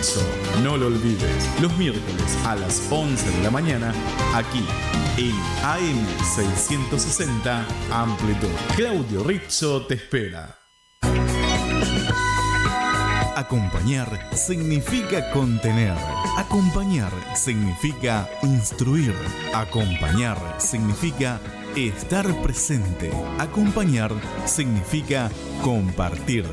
Rizzo. No lo olvides, los miércoles a las 11 de la mañana, aquí en AM660 Amplitud. Claudio Rizzo te espera. Acompañar significa contener. Acompañar significa instruir. Acompañar significa estar presente. Acompañar significa compartir.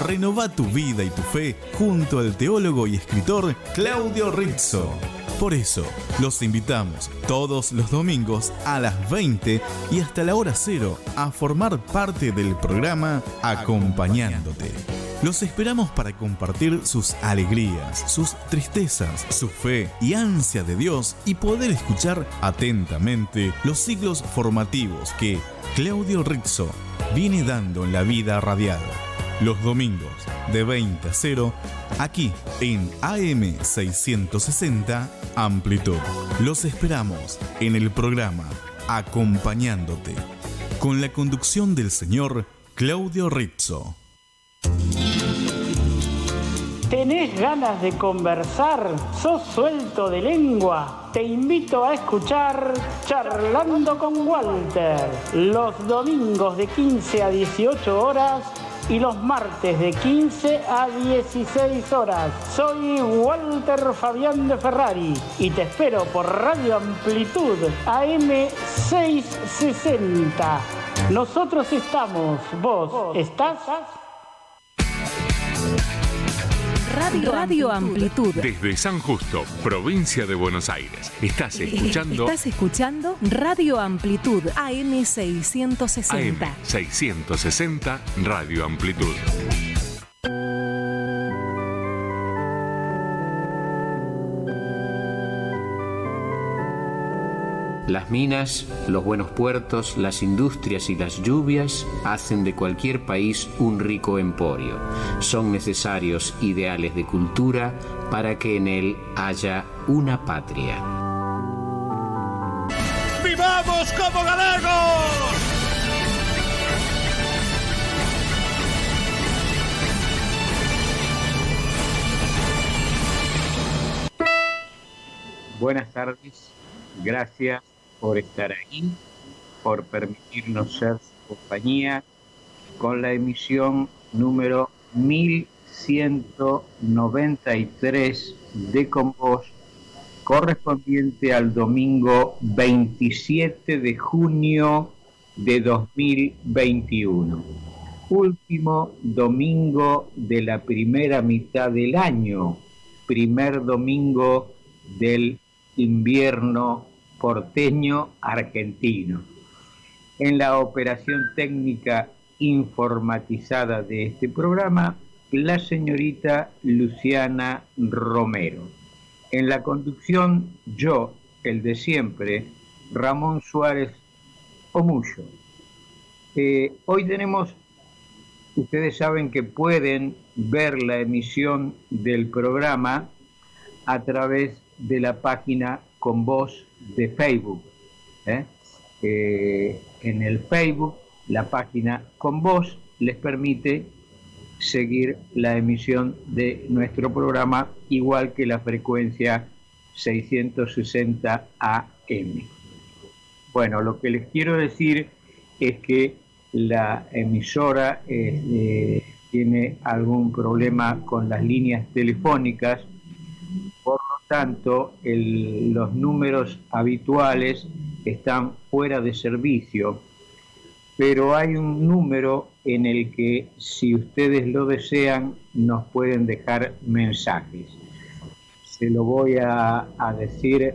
Renova tu vida y tu fe junto al teólogo y escritor Claudio Rizzo. Por eso, los invitamos todos los domingos a las 20 y hasta la hora 0 a formar parte del programa Acompañándote. Los esperamos para compartir sus alegrías, sus tristezas, su fe y ansia de Dios y poder escuchar atentamente los ciclos formativos que Claudio Rizzo viene dando en la vida radial. Los domingos de 20 a 0, aquí en AM660 Amplitud. Los esperamos en el programa Acompañándote, con la conducción del señor Claudio Rizzo. ¿Tenés ganas de conversar? ¿Sos suelto de lengua? Te invito a escuchar Charlando con Walter, los domingos de 15 a 18 horas y los martes de 15 a 16 horas. Soy Walter Fabián de Ferrari y te espero por Radio Amplitud AM660. Nosotros estamos, ¿vos estás? Radio Amplitud. Desde San Justo, provincia de Buenos Aires. Estás escuchando Radio Amplitud AM660. AM660 Radio Amplitud. Las minas, los buenos puertos, las industrias y las lluvias hacen de cualquier país un rico emporio. Son necesarios ideales de cultura para que en él haya una patria. ¡Vivamos como galegos! Buenas tardes, gracias por estar ahí, por permitirnos ser su compañía con la emisión número 1193 de Con Vos, correspondiente al domingo 27 de junio de 2021. Último domingo de la primera mitad del año, primer domingo del invierno porteño argentino. En la operación técnica informatizada de este programa, la señorita Luciana Romero. En la conducción, yo, el de siempre, Ramón Suárez Omullo. Hoy tenemos, ustedes saben que pueden ver la emisión del programa a través de la página Con Vos de Facebook. En el Facebook, la página Con Vos les permite seguir la emisión de nuestro programa, igual que la frecuencia 660 AM. Bueno, lo que les quiero decir es que la emisora tiene algún problema con las líneas telefónicas. Por lo tanto, los números habituales están fuera de servicio, pero hay un número en el que, si ustedes lo desean, nos pueden dejar mensajes. Se lo voy a decir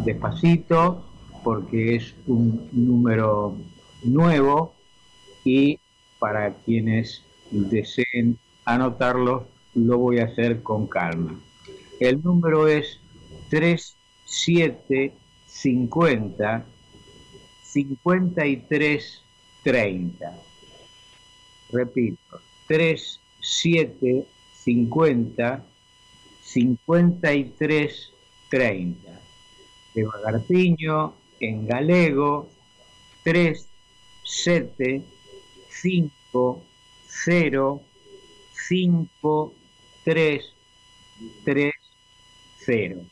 despacito, porque es un número nuevo y para quienes deseen anotarlo, lo voy a hacer con calma. El número es 3750 5330. Repito, 3750 5330. De Bagarpiño, en galego, 3750 05330.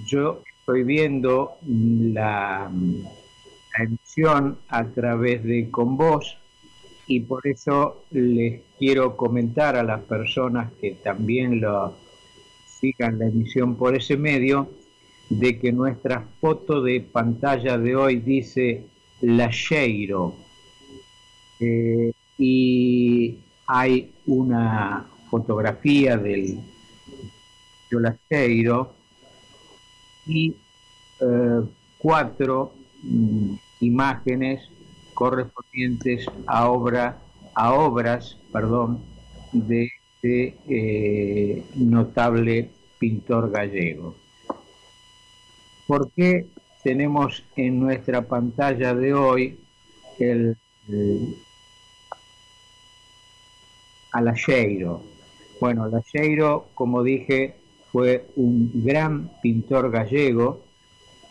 Yo estoy viendo la emisión a través de Convoz y por eso les quiero comentar a las personas que también sigan la emisión por ese medio, de que nuestra foto de pantalla de hoy dice Lajeiro, y hay una fotografía del Lajeiro y 4 imágenes correspondientes a obras de este notable pintor gallego. ¿Por qué tenemos en nuestra pantalla de hoy a Lajeiro? Bueno, Lajeiro, como dije, fue un gran pintor gallego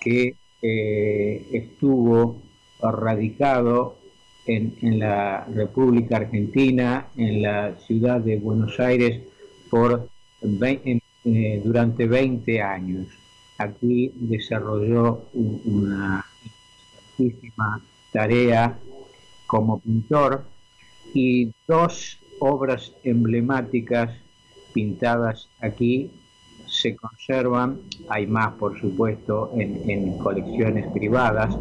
que estuvo radicado en la República Argentina, en la ciudad de Buenos Aires, durante 20 años. Aquí desarrolló una importantísima tarea como pintor y 2 obras emblemáticas pintadas aquí se conservan. Hay más, por supuesto, en colecciones privadas,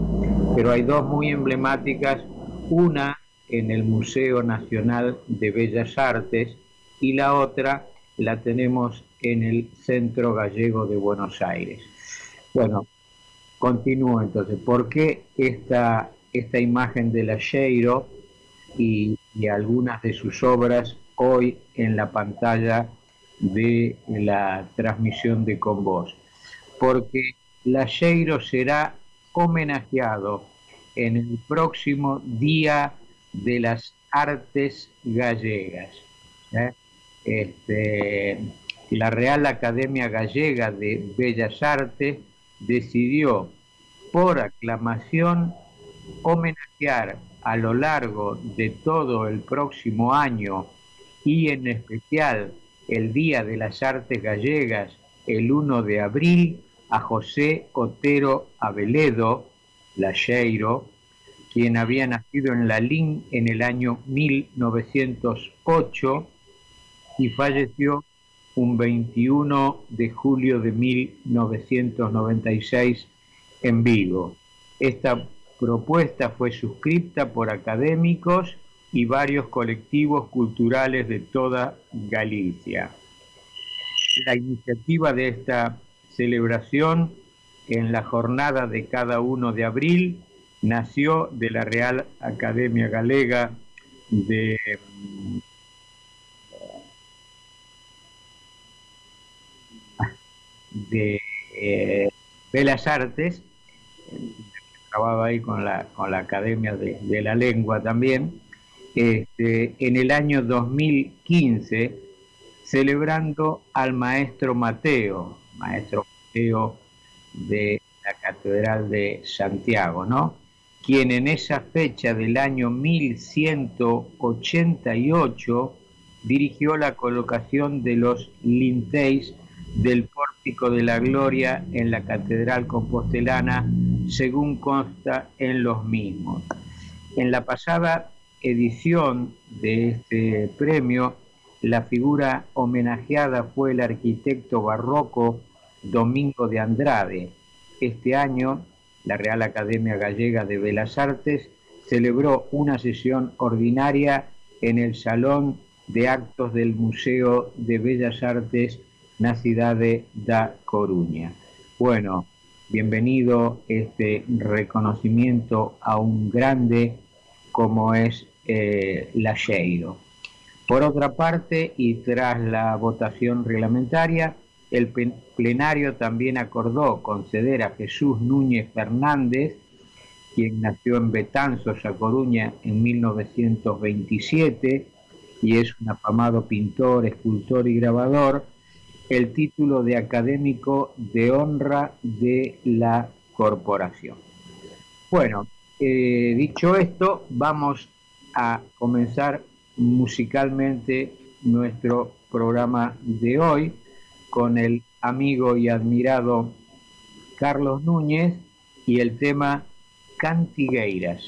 pero hay 2 muy emblemáticas, una en el Museo Nacional de Bellas Artes y la otra la tenemos en el Centro Gallego de Buenos Aires. Bueno, continúo entonces. ¿Por qué esta imagen de Lajeiro y algunas de sus obras hoy en la pantalla de la transmisión de Convoz? Porque Lajeiro será homenajeado en el próximo Día de las Artes Gallegas. La Real Academia Gallega de Bellas Artes decidió por aclamación homenajear a lo largo de todo el próximo año y en especial el Día de las Artes Gallegas, el 1 de abril, a José Otero Aveledo Lajeiro, quien había nacido en Lalín en el año 1908 y falleció un 21 de julio de 1996 en Vigo. Esta propuesta fue suscrita por académicos y varios colectivos culturales de toda Galicia. La iniciativa de esta celebración en la jornada de cada 1 de abril nació de la Real Academia Galega de Bellas Artes, trabajaba ahí con la Academia de la Lengua también, en el año 2015, celebrando al maestro Mateo de la Catedral de Santiago, ¿no? Quien en esa fecha del año 1188 dirigió la colocación de los linteis del Pórtico de la Gloria en la Catedral Compostelana, según consta en los mismos. En la pasada edición de este premio, la figura homenajeada fue el arquitecto barroco Domingo de Andrade. Este año, la Real Academia Gallega de Bellas Artes celebró una sesión ordinaria en el Salón de Actos del Museo de Bellas Artes na cidade da Coruña. Bueno, bienvenido este reconocimiento a un grande como es Lajeiro. Por otra parte, y tras la votación reglamentaria, el plenario también acordó conceder a Jesús Núñez Fernández, quien nació en Betanzos, a Coruña, en 1927 y es un afamado pintor, escultor y grabador, el título de académico de honra de la corporación. Bueno, dicho esto, vamos a comenzar musicalmente nuestro programa de hoy con el amigo y admirado Carlos Núñez y el tema Cantigueiras.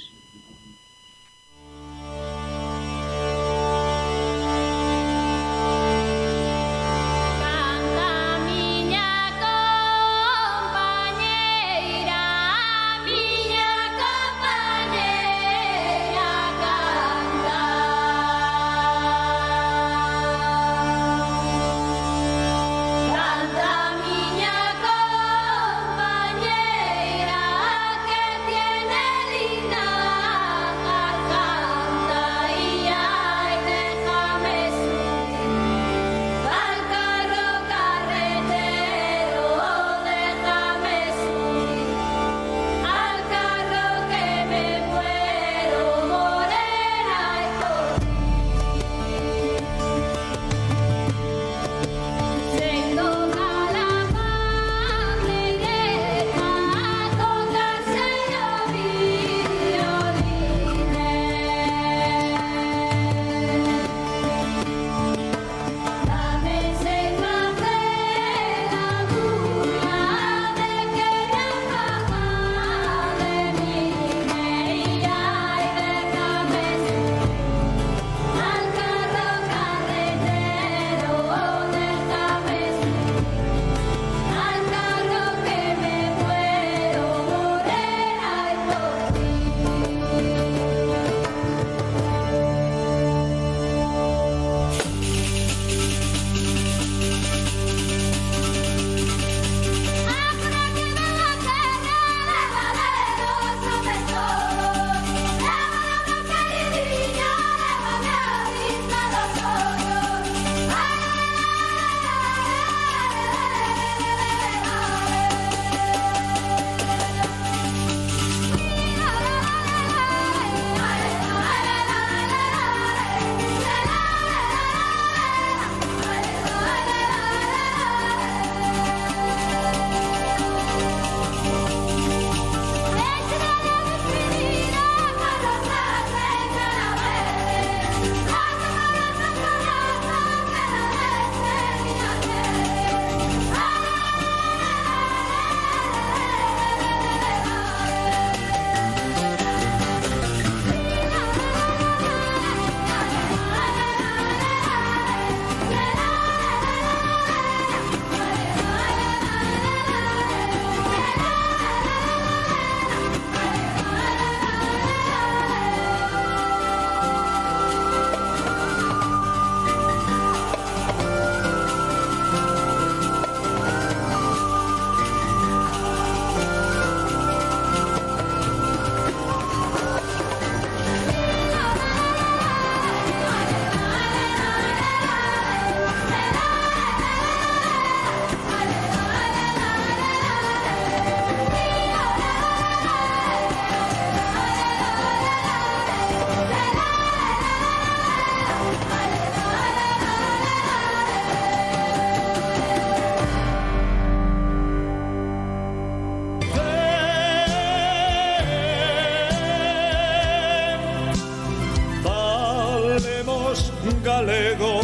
galego.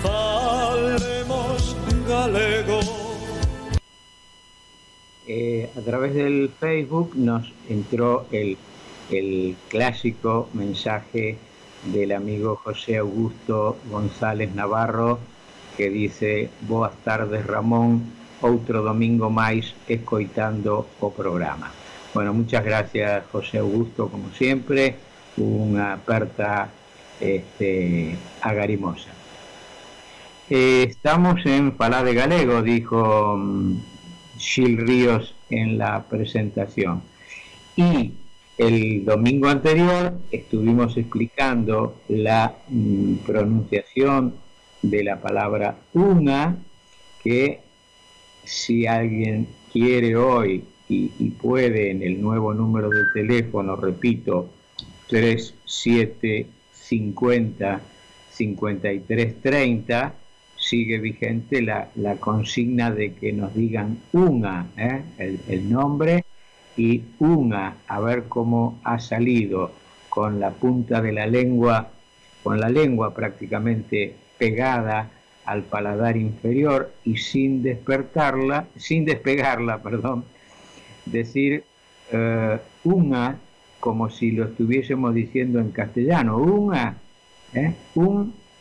Falemos galego. A través del Facebook nos entró el clásico mensaje del amigo José Augusto González Navarro, que dice: boas tardes, Ramón, outro domingo máis escoitando o programa. Bueno, muchas gracias, José Augusto, como siempre, unha aperta agarimosa. Estamos en Falá de Galego, dijo Gil Ríos en la presentación. Y el domingo anterior estuvimos explicando la pronunciación de la palabra unha, que si alguien quiere hoy y puede, en el nuevo número de teléfono, repito, 3750 5330, sigue vigente la consigna de que nos digan unga, el nombre, y unga, a ver cómo ha salido, con la punta de la lengua, con la lengua prácticamente pegada al paladar inferior y sin despegarla, decir unga como si lo estuviésemos diciendo en castellano, unga,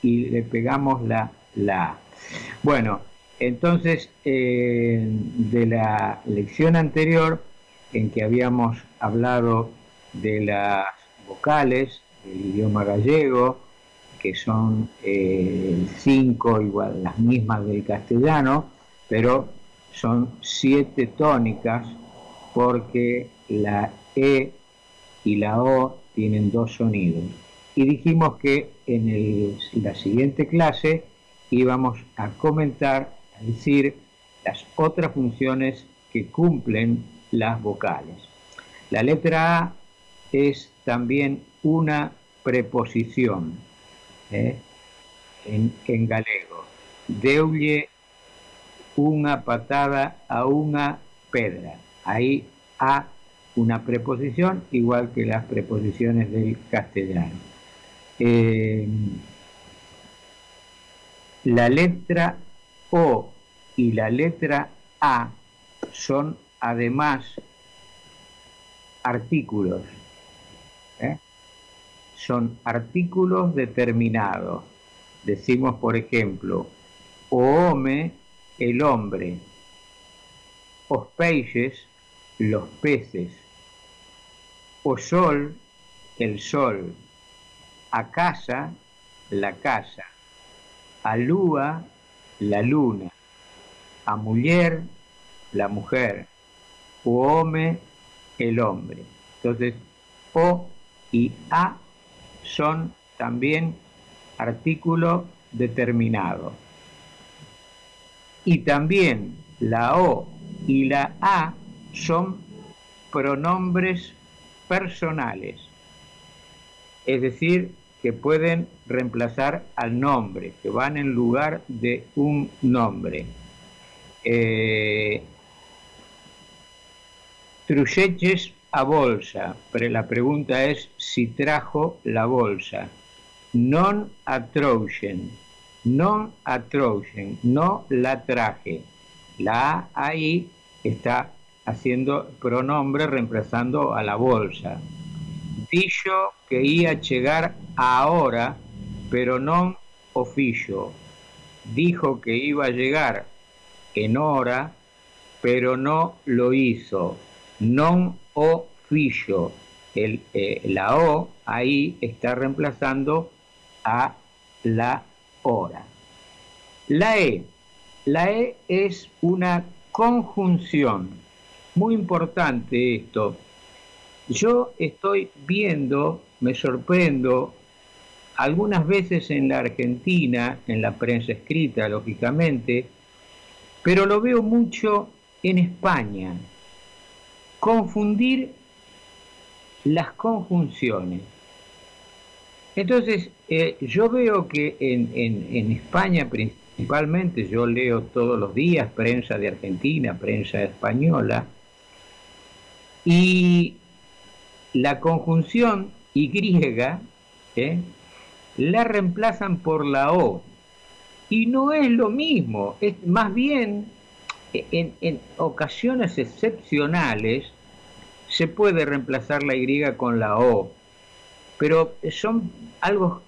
y le pegamos la. Bueno, entonces de la lección anterior en que habíamos hablado de las vocales del idioma gallego, que son 5 igual, las mismas del castellano, pero son 7 tónicas porque la E y la O tienen 2 sonidos. Y dijimos que en la siguiente clase íbamos a comentar, a decir, las otras funciones que cumplen las vocales. La letra A es también una preposición en galego. Deulle unha patada a unha pedra. Ahí A, una preposición, igual que las preposiciones del castellano. La letra O y la letra A son además artículos. Son artículos determinados. Decimos, por ejemplo, o home, el hombre, os peixes, los peces, o sol, el sol, a casa, la casa, a lúa, la luna, a muller, la mujer, o home, el hombre. Entonces, o y a son también artículo determinado. Y también la o y la a son pronombres personales, es decir, que pueden reemplazar al nombre, que van en lugar de un nombre. Truxeches a bolsa, pero la pregunta es si trajo la bolsa. Non a trouxen, non a trouxen, no la traje. La A ahí está haciendo pronombre reemplazando a la bolsa. Dixo que ia chegar ahora, pero non o fixo. Dijo que iba a llegar en hora, pero no lo hizo. Non o fixo. La O ahí está reemplazando a la hora. La E. La E es una conjunción. Muy importante esto. Yo estoy viendo, me sorprendo, algunas veces en la Argentina, en la prensa escrita, lógicamente, pero lo veo mucho en España. Confundir las conjunciones. Entonces, yo veo que en España principalmente, yo leo todos los días prensa de Argentina, prensa española, y la conjunción Y, la reemplazan por la O. Y no es lo mismo, es más bien en ocasiones excepcionales se puede reemplazar la Y con la O, pero son algo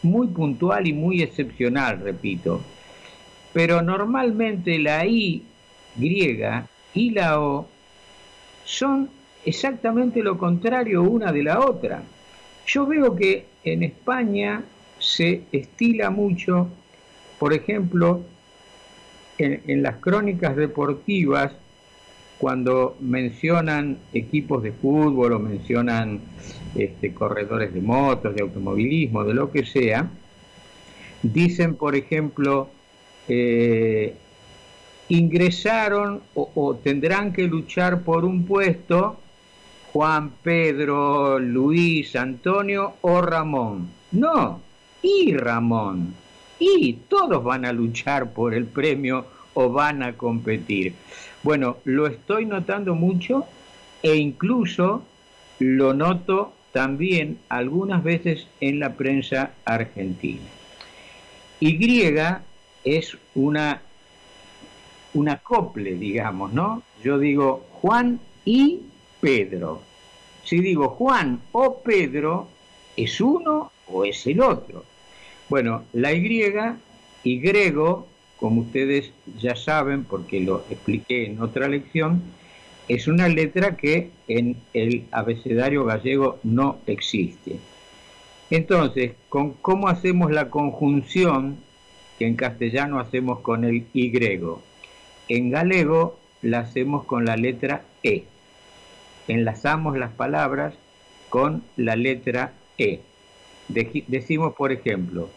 muy puntual y muy excepcional, repito. Pero normalmente la Y y la O son exactamente lo contrario una de la otra. Yo veo que en España se estila mucho, por ejemplo, en las crónicas deportivas, cuando mencionan equipos de fútbol o mencionan corredores de motos, de automovilismo, de lo que sea, dicen, por ejemplo, ingresaron o tendrán que luchar por un puesto Juan, Pedro, Luis, Antonio o Ramón. No, y Ramón. y todos van a luchar por el premio o van a competir. Bueno, lo estoy notando mucho e incluso lo noto también algunas veces en la prensa argentina. Y es un acople, digamos, ¿no? Yo digo Juan y Pedro. Si digo Juan o Pedro, ¿es uno o es el otro? Bueno, la y grego, como ustedes ya saben, porque lo expliqué en otra lección, es una letra que en el abecedario gallego no existe. Entonces, ¿cómo hacemos la conjunción que en castellano hacemos con el y? En galego la hacemos con la letra e. Enlazamos las palabras con la letra e. Decimos, por ejemplo,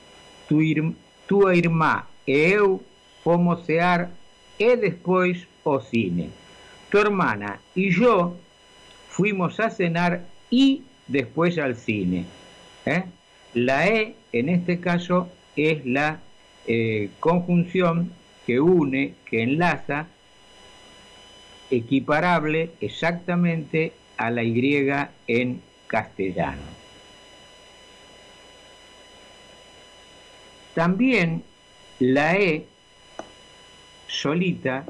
tu irmá e eu fomos cear e después o cine. Tu hermana y yo fuimos a cenar y después al cine. La e, en este caso, es la conjunción que une, que enlaza, equiparable exactamente a la y en castellano. También la e solita,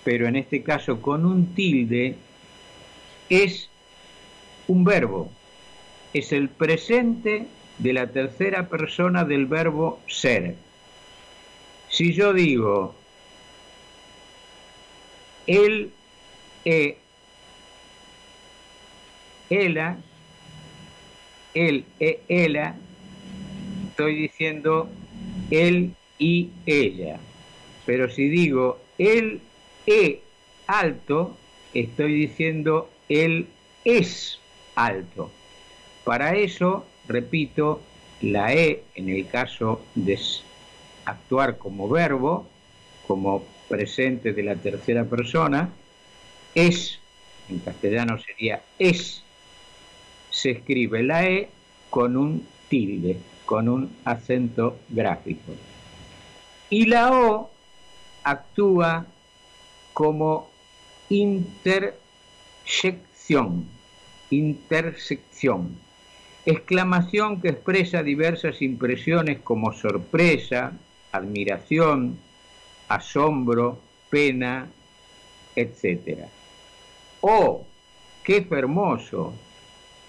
pero en este caso con un tilde, es un verbo, es el presente de la tercera persona del verbo ser. Si yo digo él, ella, él, ella, estoy diciendo él y ella. Pero si digo él, alto, estoy diciendo él es alto. Para eso, repito, la e, en el caso de actuar como verbo, como presente de la tercera persona, es, en castellano sería es, se escribe la e con un tilde, con un acento gráfico. Y la o actúa como intersección, exclamación que expresa diversas impresiones como sorpresa, admiración, asombro, pena, etc. ¡Oh, qué hermoso!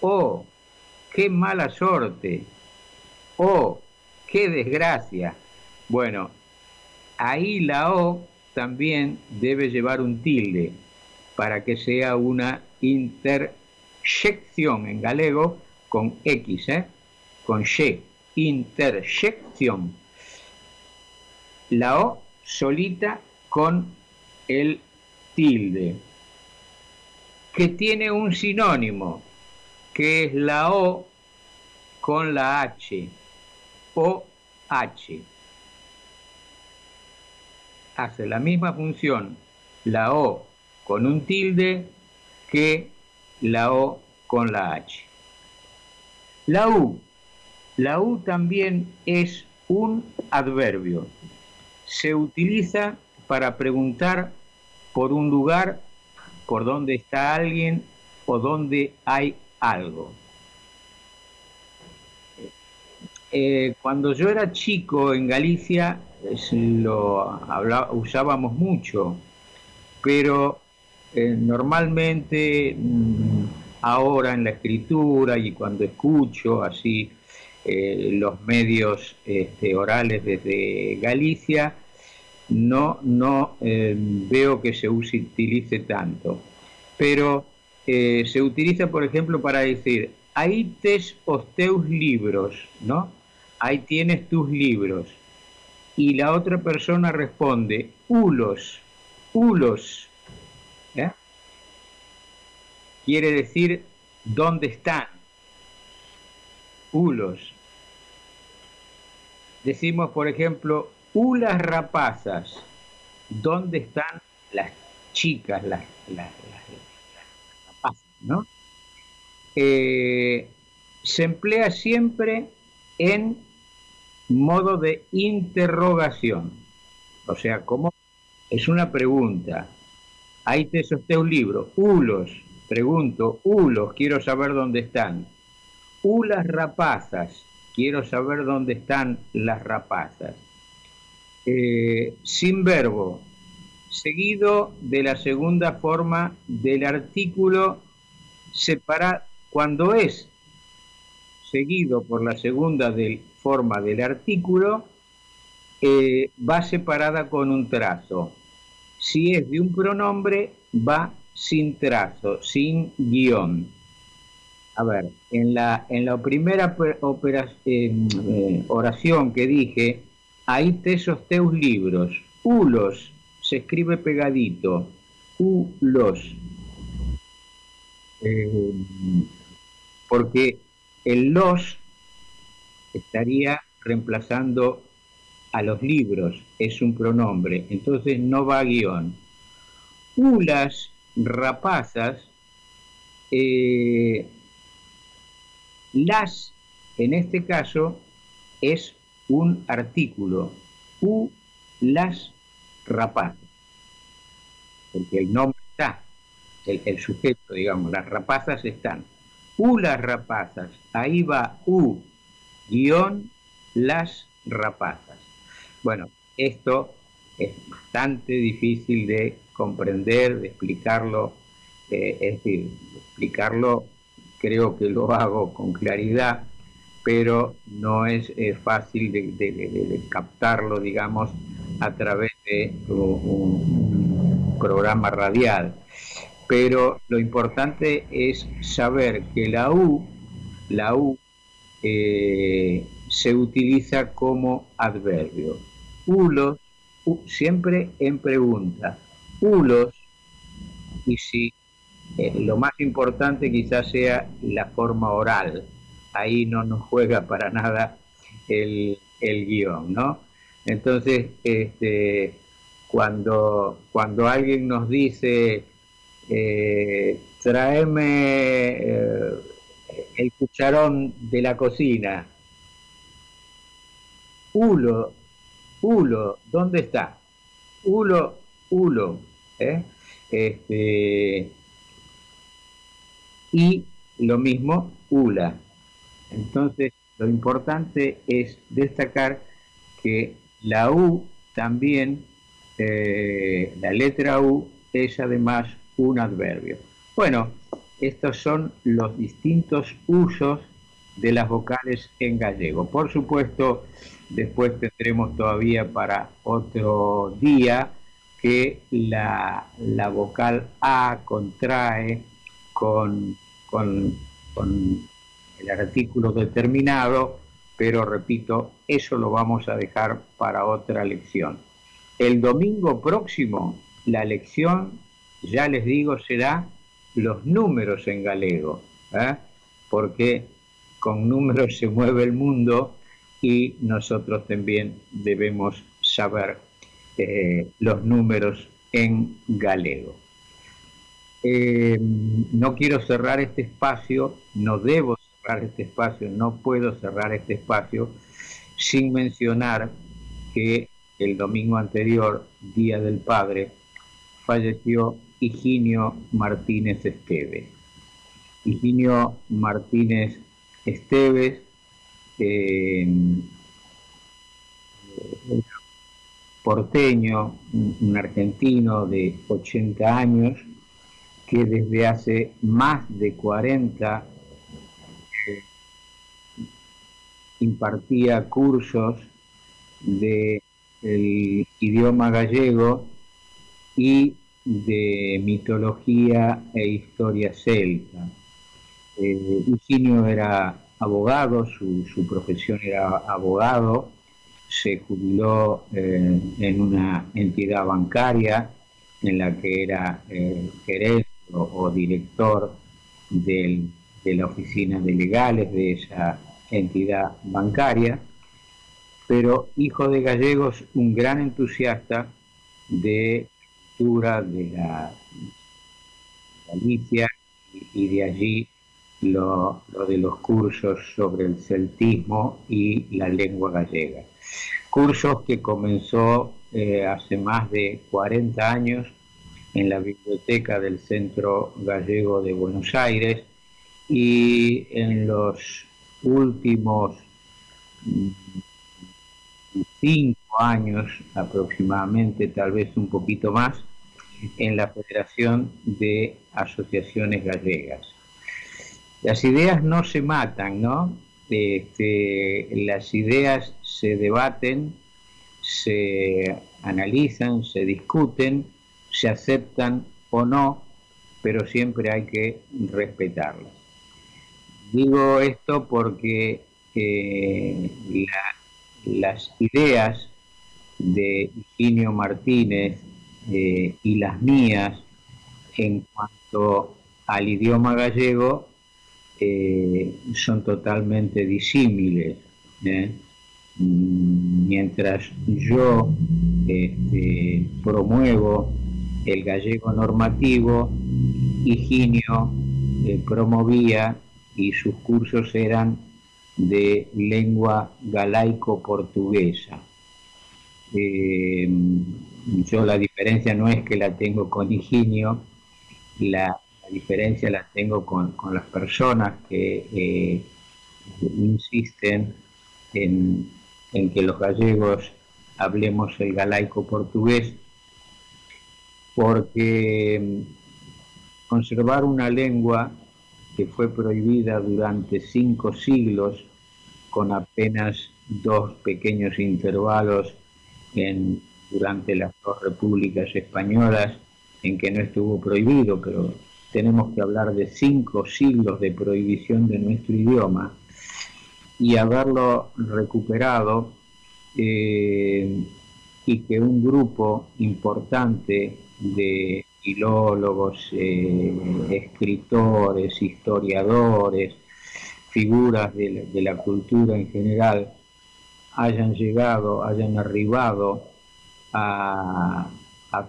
¡Oh, qué mala suerte! ¡Oh, qué desgracia! Bueno, ahí la O también debe llevar un tilde para que sea una intersección en galego con X, con Y, intersección. La O solita con el tilde, que tiene un sinónimo, que es la O con la H, o H. Hace la misma función la O con un tilde que la O con la H. La U también es un adverbio. Se utiliza para preguntar por un lugar, por dónde está alguien o dónde hay algo. Cuando yo era chico en Galicia usábamos mucho, pero normalmente ahora en la escritura y cuando escucho así los medios orales desde Galicia, no veo que se utilice tanto, pero se utiliza, por ejemplo, para decir ahí tes os teus libros, ¿no? Ahí tienes tus libros. Y la otra persona responde ulos. Quiere decir ¿dónde están? Ulos. Decimos, por ejemplo, ulas rapazas. ¿Dónde están las chicas, las rapazas, ¿no? Se emplea siempre en modo de interrogación. O sea, como es una pregunta. Ahí te soste un libro. Ulos, pregunto, ulos, quiero saber dónde están. Ulas rapazas, quiero saber dónde están las rapazas. Sin verbo, seguido de la segunda forma del artículo separado, cuando es seguido por la segunda forma del artículo, va separada con un trazo. Si es de un pronombre, va sin trazo, sin guión. A ver, en la primera oración que dije, ahí tesos teus libros. Ulos, se escribe pegadito. Ulos. Porque el los estaría reemplazando a los libros, es un pronombre, entonces no va a guión. Ulas rapazas, las, en este caso, es un artículo. Las rapazas, porque el nombre está, el sujeto, digamos, las rapazas están. Las rapazas, ahí va guión, las rapazas. Bueno, esto es bastante difícil de comprender, de explicarlo, es decir, explicarlo creo que lo hago con claridad, pero no es fácil de captarlo, digamos, a través de un programa radial. Pero lo importante es saber que la U se utiliza como adverbio. Ulos, siempre en pregunta. Ulos, y si lo más importante quizás sea la forma oral. Ahí no nos juega para nada el guión, ¿no? Entonces, cuando alguien nos dice tráeme el cucharón de la cocina, Ulo, ¿dónde está? Ulo, y lo mismo, Ula. Entonces, lo importante es destacar que la U también, la letra U, es además un adverbio. Bueno, estos son los distintos usos de las vocales en gallego. Por supuesto, después tendremos todavía para otro día que la vocal A contrae con el artículo determinado, pero repito, eso lo vamos a dejar para otra lección. El domingo próximo, la lección, ya les digo, será los números en galego, porque con números se mueve el mundo y nosotros también debemos saber los números en galego. No quiero cerrar este espacio, no debo cerrar este espacio, no puedo cerrar este espacio sin mencionar que el domingo anterior, Día del Padre, falleció Higinio Martínez Esteves. Higinio Martínez Esteves, porteño, un argentino de 80 años, que desde hace más de 40 impartía cursos del idioma gallego y de mitología e historia celta. Higinio era abogado, su profesión era abogado, se jubiló en una entidad bancaria en la que era gerente o director de la oficina de legales de esa entidad bancaria, pero hijo de gallegos, un gran entusiasta de cultura de la Galicia, y de allí lo de los cursos sobre el celtismo y la lengua gallega. Cursos que comenzó hace más de 40 años en la biblioteca del Centro Gallego de Buenos Aires, y en los últimos 5 años aproximadamente, tal vez un poquito más, en la Federación de Asociaciones Gallegas. Las ideas no se matan, ¿no? Las ideas se debaten, se analizan, se discuten, se aceptan o no, pero siempre hay que respetarlas. Digo esto porque las ideas de Higinio Martínez y las mías en cuanto al idioma gallego son totalmente disímiles. Mientras yo promuevo el gallego normativo, Higinio promovía, y sus cursos eran de lengua galaico-portuguesa. Yo la diferencia no es que la tengo con Higinio, la diferencia la tengo con las personas que insisten en que los gallegos hablemos el galaico-portugués, porque conservar una lengua que fue prohibida durante 5 siglos, con apenas 2 pequeños intervalos durante las 2 repúblicas españolas en que no estuvo prohibido, pero tenemos que hablar de 5 siglos de prohibición de nuestro idioma, y haberlo recuperado, y que un grupo importante de filólogos, escritores, historiadores, figuras de la cultura en general, hayan arribado a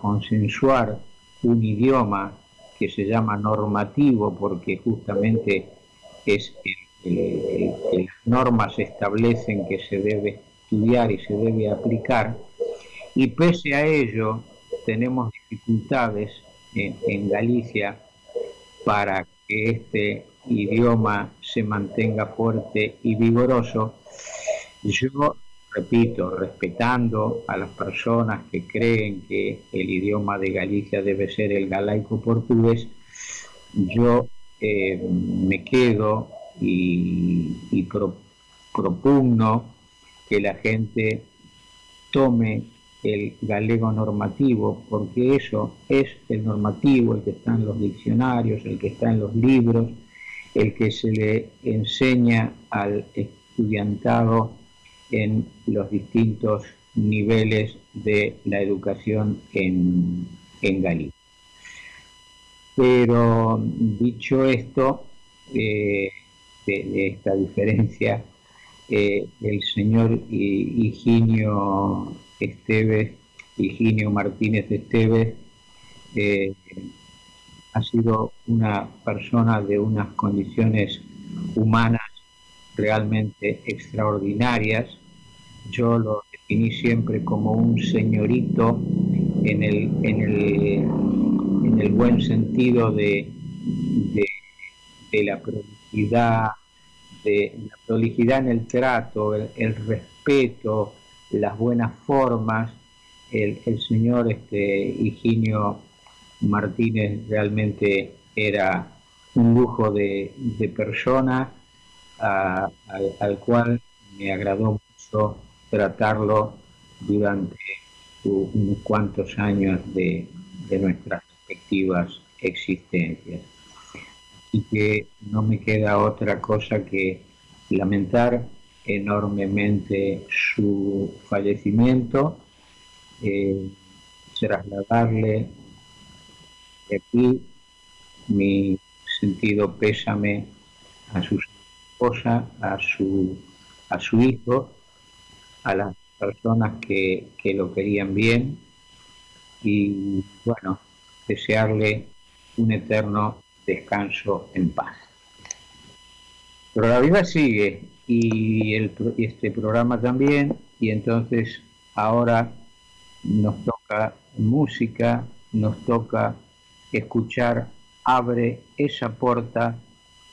consensuar un idioma que se llama normativo, porque justamente es las normas establecen que se debe estudiar y se debe aplicar, y pese a ello tenemos dificultades en Galicia para que este idioma se mantenga fuerte y vigoroso. Yo repito, respetando a las personas que creen que el idioma de Galicia debe ser el galaico-portugués, yo me quedo y propugno que la gente tome el galego normativo, porque eso es el normativo, el que está en los diccionarios, el que está en los libros, el que se le enseña al estudiantado en los distintos niveles de la educación en Galicia. Pero dicho esto, de esta diferencia, el señor Higinio Martínez Esteves ha sido una persona de unas condiciones humanas realmente extraordinarias. Yo lo definí siempre como un señorito en el buen sentido de la prolijidad en el trato, el respeto, las buenas formas. El señor Higinio Martínez realmente era un lujo de persona, al cual me agradó mucho tratarlo durante unos cuantos años de nuestras respectivas existencias. Y que no me queda otra cosa que lamentar enormemente su fallecimiento, trasladarle de aquí mi sentido pésame a su esposa, a su hijo, a las personas que lo querían bien, y bueno, desearle un eterno descanso en paz. Pero la vida sigue y este programa también, y entonces ahora nos toca música, nos toca escuchar Abre esa porta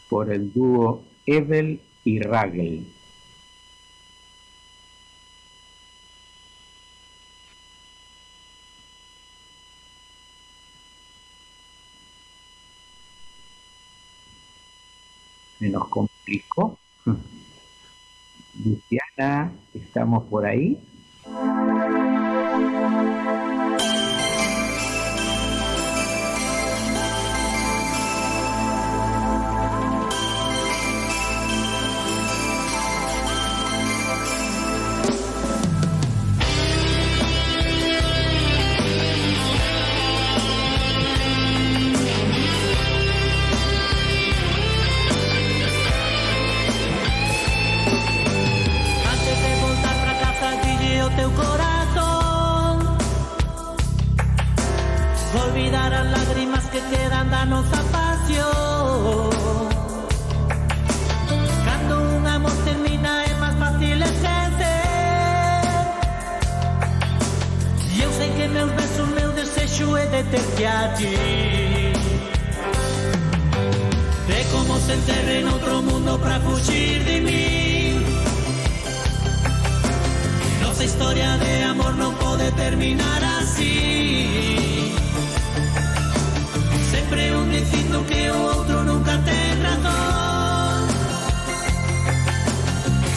por el dúo Ebel y Ragel. Se nos complicó. Luciana, ¿estamos por ahí? Olvidar as lágrimas que quedan da nosa pasión. Cando un amor termina é máis fácil esquecer. E eu sei que meus besos, meu desexo é de ter-te a ti. É como se enterre en outro mundo pra fugir de mí. Nosa historia de amor non pode terminar así. Sempre un dicindo que o outro nunca ten razón.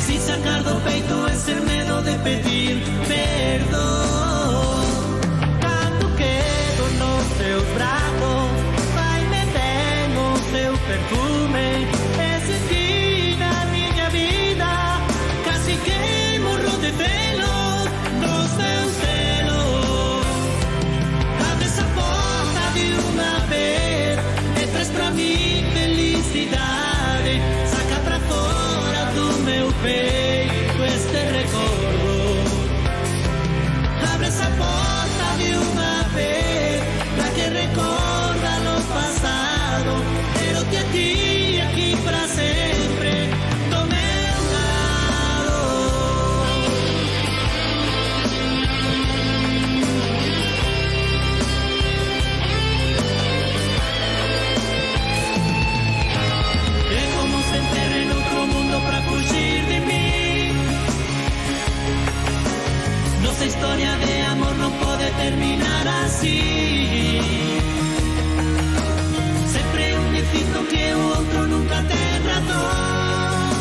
Sin sacar do peito ese medo de pedir perdón. Cando quedo nos teus brazos, vai me ten o teu perfume. Ese ti na miña vida, casi que morro de celos dos teus celos. Abre esa porta de unha vez, e traz pra mí felicidade. Saca pra fora do meu peito este recordo. Abre esa porta de unha vez, pra que recorda lo pasado. Quero-te a ti aquí pra sempre, do meu lado. É como se enterre en outro mundo pra fugir de mí. Nosa historia de amor non pode terminar así. Sempre un dicindo que o outro nunca ten razón.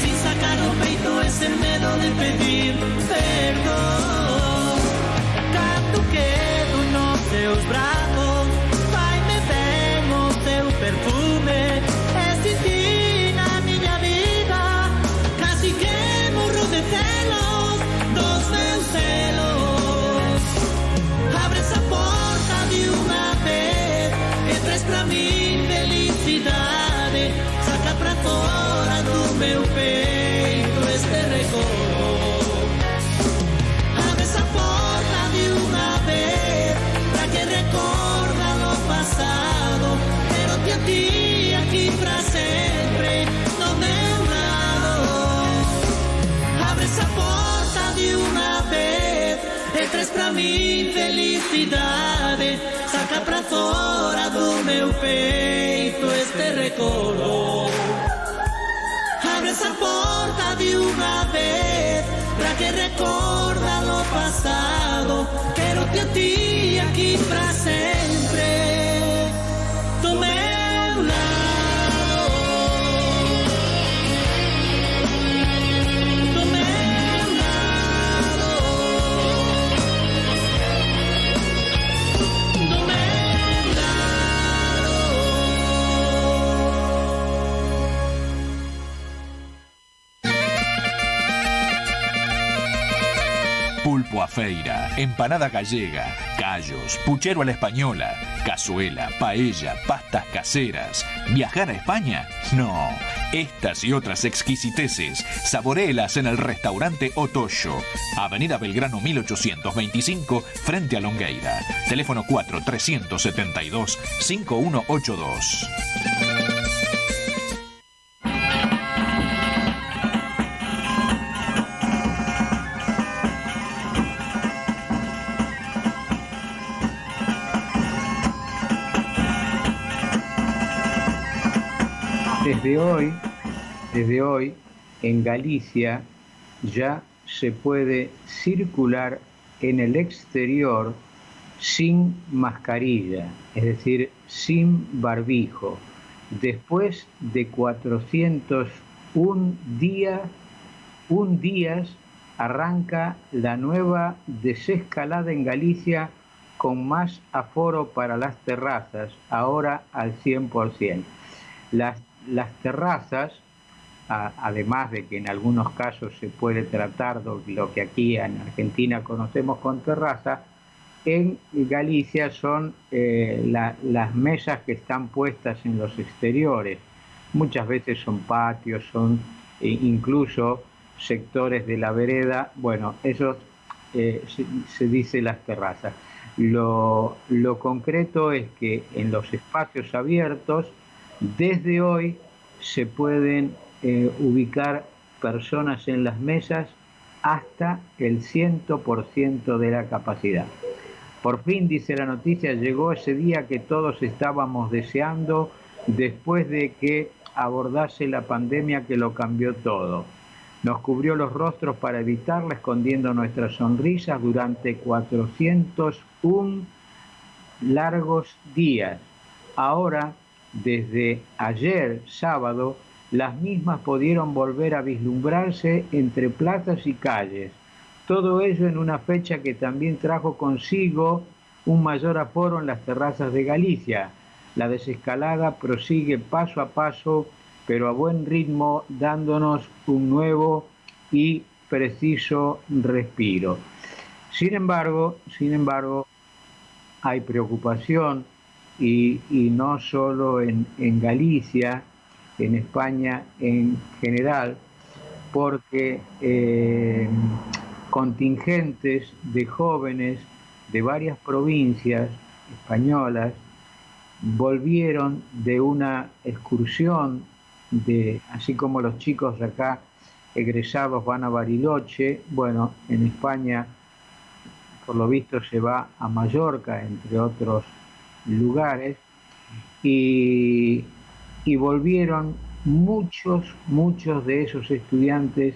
Sin sacar do peito ese medo de pedir perdón. Cando quedo nos teus brazos, vai me ten o teu perfume. Ese ti na miña vida, casi que morro de celos dos teus celos. Abre esa porta de unha vez, e traz pra mí felicidade. Saca pra fora do meu peito este recordo. Abre esa porta de unha vez, pra que recorda lo pasado. Quero-te a ti aquí pra sempre, do meu lado. Abre esa porta de unha vez, e traz pra mí felicidade. Saca pra fora do meu peito este recordo. Abre esa porta de unha vez, pra que recorda lo pasado. Quero-te a ti aquí pra sempre, do meu lado. Do meu lado. Do meu lado. Pulpo a feira, empanada gallega, callos, puchero a la española, cazuela, paella, pastas caseras. ¿Viajar a España? No. Estas y otras exquisiteces, saboréelas en el restaurante Otoyo, Avenida Belgrano 1825, frente a Longueira. Teléfono 4-372-5182. desde hoy en Galicia ya se puede circular en el exterior sin mascarilla, es decir, sin barbijo. Después de 401 días arranca la nueva desescalada en Galicia con más aforo para las terrazas, ahora al 100%. Las terrazas, además de que en algunos casos se puede tratar de lo que aquí en Argentina conocemos con terraza, en Galicia son las mesas que están puestas en los exteriores. Muchas veces son patios, son incluso sectores de la vereda. Bueno, eso se dice las terrazas. Lo concreto es que en los espacios abiertos, desde hoy se pueden ubicar personas en las mesas hasta el 100% de la capacidad. Por fin, dice la noticia, llegó ese día que todos estábamos deseando después de que abordase la pandemia que lo cambió todo. Nos cubrió los rostros para evitarla, escondiendo nuestras sonrisas durante 401 largos días. Ahora, desde ayer, sábado, las mismas pudieron volver a vislumbrarse entre plazas y calles. Todo ello en una fecha que también trajo consigo un mayor aforo en las terrazas de Galicia. La desescalada prosigue paso a paso, pero a buen ritmo, dándonos un nuevo y preciso respiro. Sin embargo, hay preocupación y no solo en Galicia, en España en general, porque contingentes de jóvenes de varias provincias españolas volvieron de una excursión, así como los chicos de acá egresados van a Bariloche. Bueno, en España por lo visto se va a Mallorca, entre otros lugares, y volvieron muchos de esos estudiantes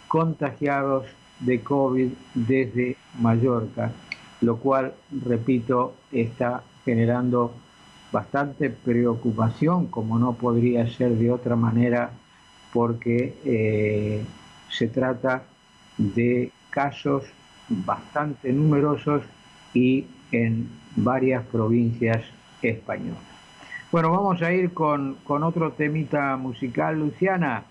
contagiados de COVID desde Mallorca, lo cual, repito, está generando bastante preocupación, como no podría ser de otra manera, porque se trata de casos bastante numerosos y en varias provincias españolas. Bueno, vamos a ir con otro temita musical, Luciana.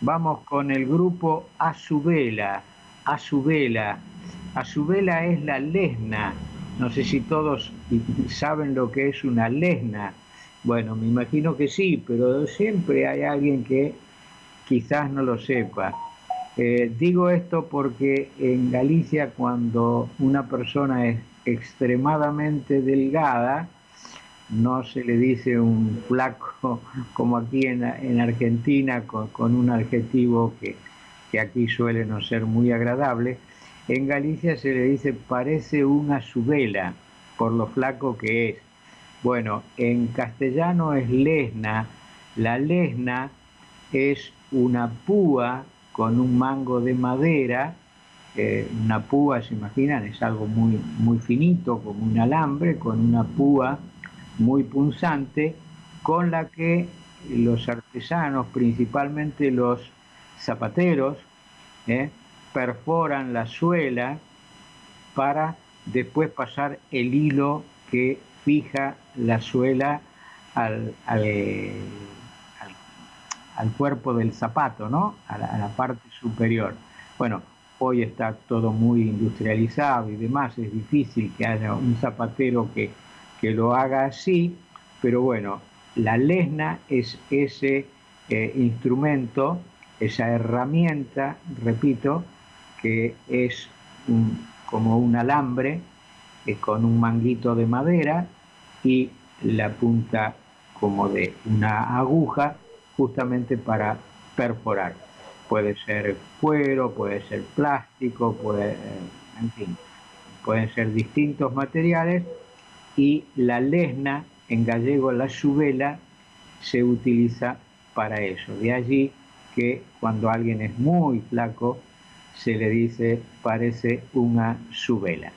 Vamos con el grupo A Su Vela. A Su Vela. A Su Vela es la lesna. No sé si todos saben lo que es una lesna. Bueno, me imagino que sí, pero siempre hay alguien que quizás no lo sepa. Digo esto porque en Galicia, cuando una persona es extremadamente delgada, no se le dice un flaco como aquí en Argentina, con un adjetivo que aquí suele no ser muy agradable. En Galicia se le dice parece una subela, por lo flaco que es. Bueno, en castellano es lesna. La lesna es una púa con un mango de madera. Una púa, se imaginan, es algo muy finito, como un alambre, con una púa muy punzante, con la que los artesanos, principalmente los zapateros, perforan la suela para después pasar el hilo que fija la suela al cuerpo del zapato, ¿no? A la parte superior. Bueno, hoy está todo muy industrializado y demás, es difícil que haya un zapatero que lo haga así, pero bueno, la lesna es ese instrumento, esa herramienta, repito, que es como un alambre con un manguito de madera y la punta como de una aguja, justamente para perforar. Puede ser cuero, puede ser plástico, en fin, pueden ser distintos materiales. Y la lesna, en gallego la subela, se utiliza para eso. De allí que cuando alguien es muy flaco se le dice parece una subela.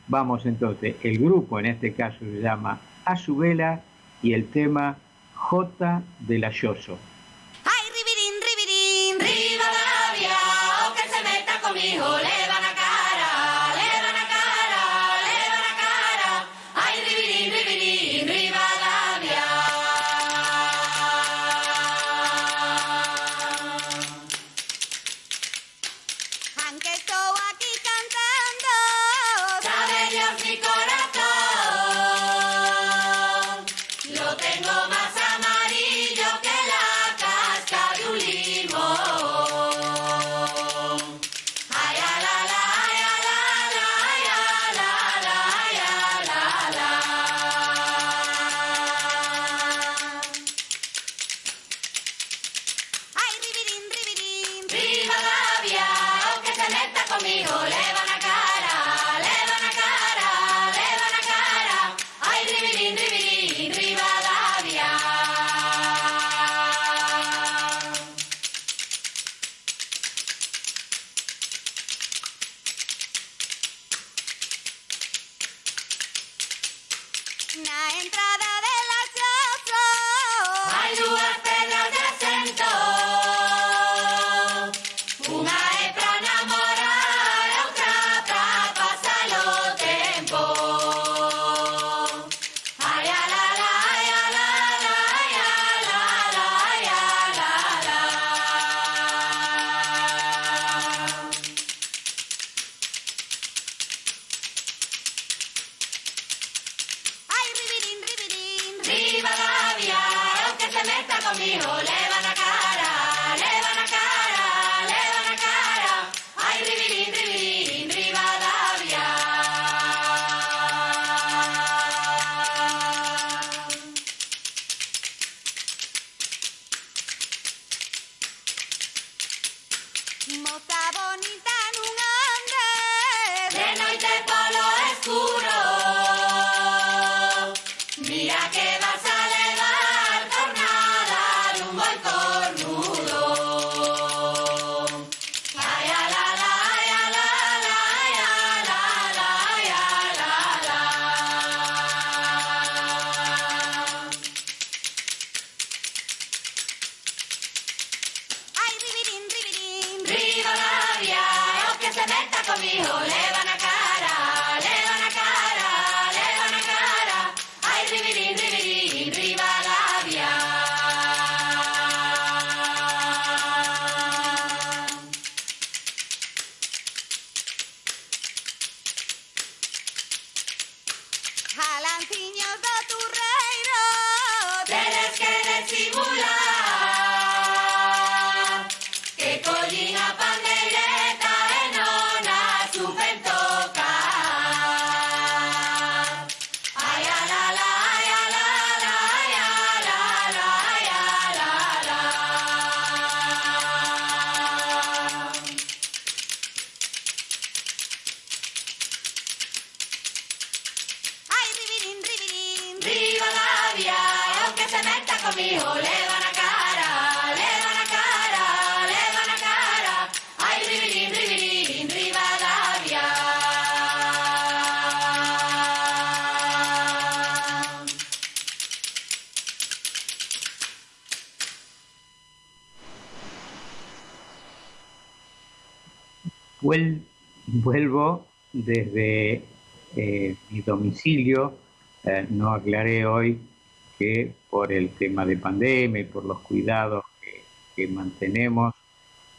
Vamos entonces, el grupo en este caso se llama A su vela y el tema J de la Yoso. Ay, ribirín, ribirín, Rivadavia, o que se meta conmigo, le van a cara, le van a cara, le van a cara. Ay, ribirín, ribirín, Rivadavia. Aunque estoy aquí cantando, sabe Dios mi corazón, lo tengo más amarillo que la casca de un limón. Ay, a la la, ay, a la la, ay, a la la, ay, a la la. Ay, ribirín, ribirín, Rivadavia, o que se meta conmigo, le van a cara, le van a cara, le van a cara. Ay, ribirín, ribirín, Rivadavia. La entrada de la Yoso, hay duas pedras de acento. Una es para enamorar, la otra para pasarlo tiempo. Ay, a la la, ay, a la la, ay, a la la, ay, a la la. Ay, ribirín, ribirín, Rivadavia, aunque se meta conmigo, le van a cara, le van a cara, le van a cara. Ay, ribirín, ribirín, Rivadavia. Moza bonita en un ande, de noite polo escuro. Mira que vas a levar tornada rumbo al cornudo. Ay, a la la, ay, a la la, ay, a la la, ay, a la la. Ay, ribirín, ribirín, Rivadavia, o que se meta conmigo, le van a cara, le van a cara, le van a cara. Ay, ribirín, ribirín, Rivadavia. Jalanciños do turreiro, tenes que disimular, que collín a pandeireta e non a supen tocar. Ay, a la la, ay, a la la, ay, a la la, ay, a la la. Ay, ribirín, ribirín, Rivadavia, aunque se meta conmigo, le van a cara, le van a cara, le van a cara. Ay, ribirín, ribirín, Rivadavia. Vuelvo desde mi domicilio. No aclaré hoy que por el tema de pandemia y por los cuidados que mantenemos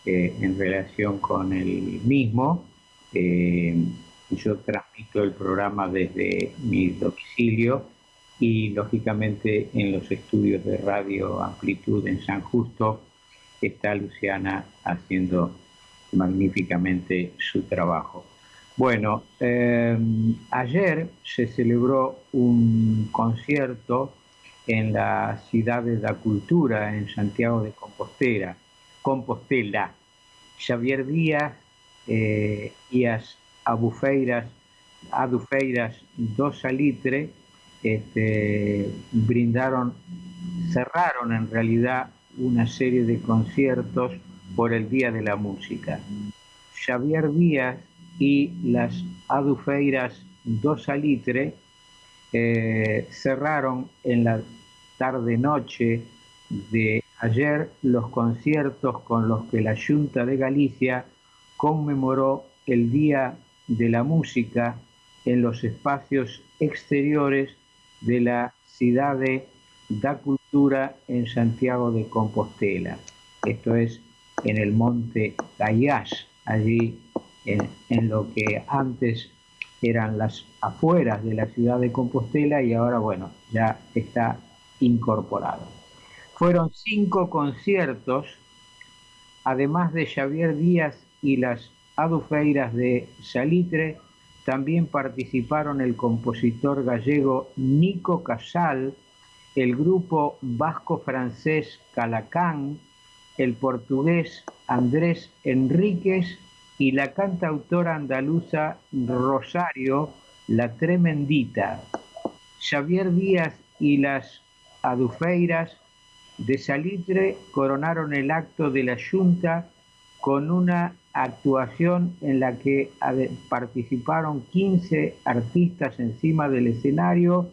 en relación con el mismo, yo transmito el programa desde mi domicilio y lógicamente en los estudios de Radio Amplitud en San Justo está Luciana haciendo magníficamente su trabajo. Bueno, ayer se celebró un concierto en la Ciudad de la Cultura en Santiago de Compostela. Xavier Díaz y as Adufeiras do Salitre cerraron en realidad una serie de conciertos por el Día de la Música. Xavier Díaz y las Adufeiras do Salitre cerraron en la tarde-noche de ayer los conciertos con los que la Xunta de Galicia conmemoró el Día de la Música en los espacios exteriores de la Cidade da Cultura en Santiago de Compostela. Esto es en el Monte Gaiás, allí en lo que antes eran las afueras de la ciudad de Compostela y ahora, bueno, ya está incorporado. Fueron 5 conciertos, además de Xavier Díaz y las Adufeiras de Salitre, también participaron el compositor gallego Nico Casal, el grupo vasco-francés Calacán, el portugués Andrés Enríquez y la cantautora andaluza Rosario La Tremendita. Xavier Díaz y las Adufeiras de Salitre coronaron el acto de la Xunta con una actuación en la que participaron 15 artistas encima del escenario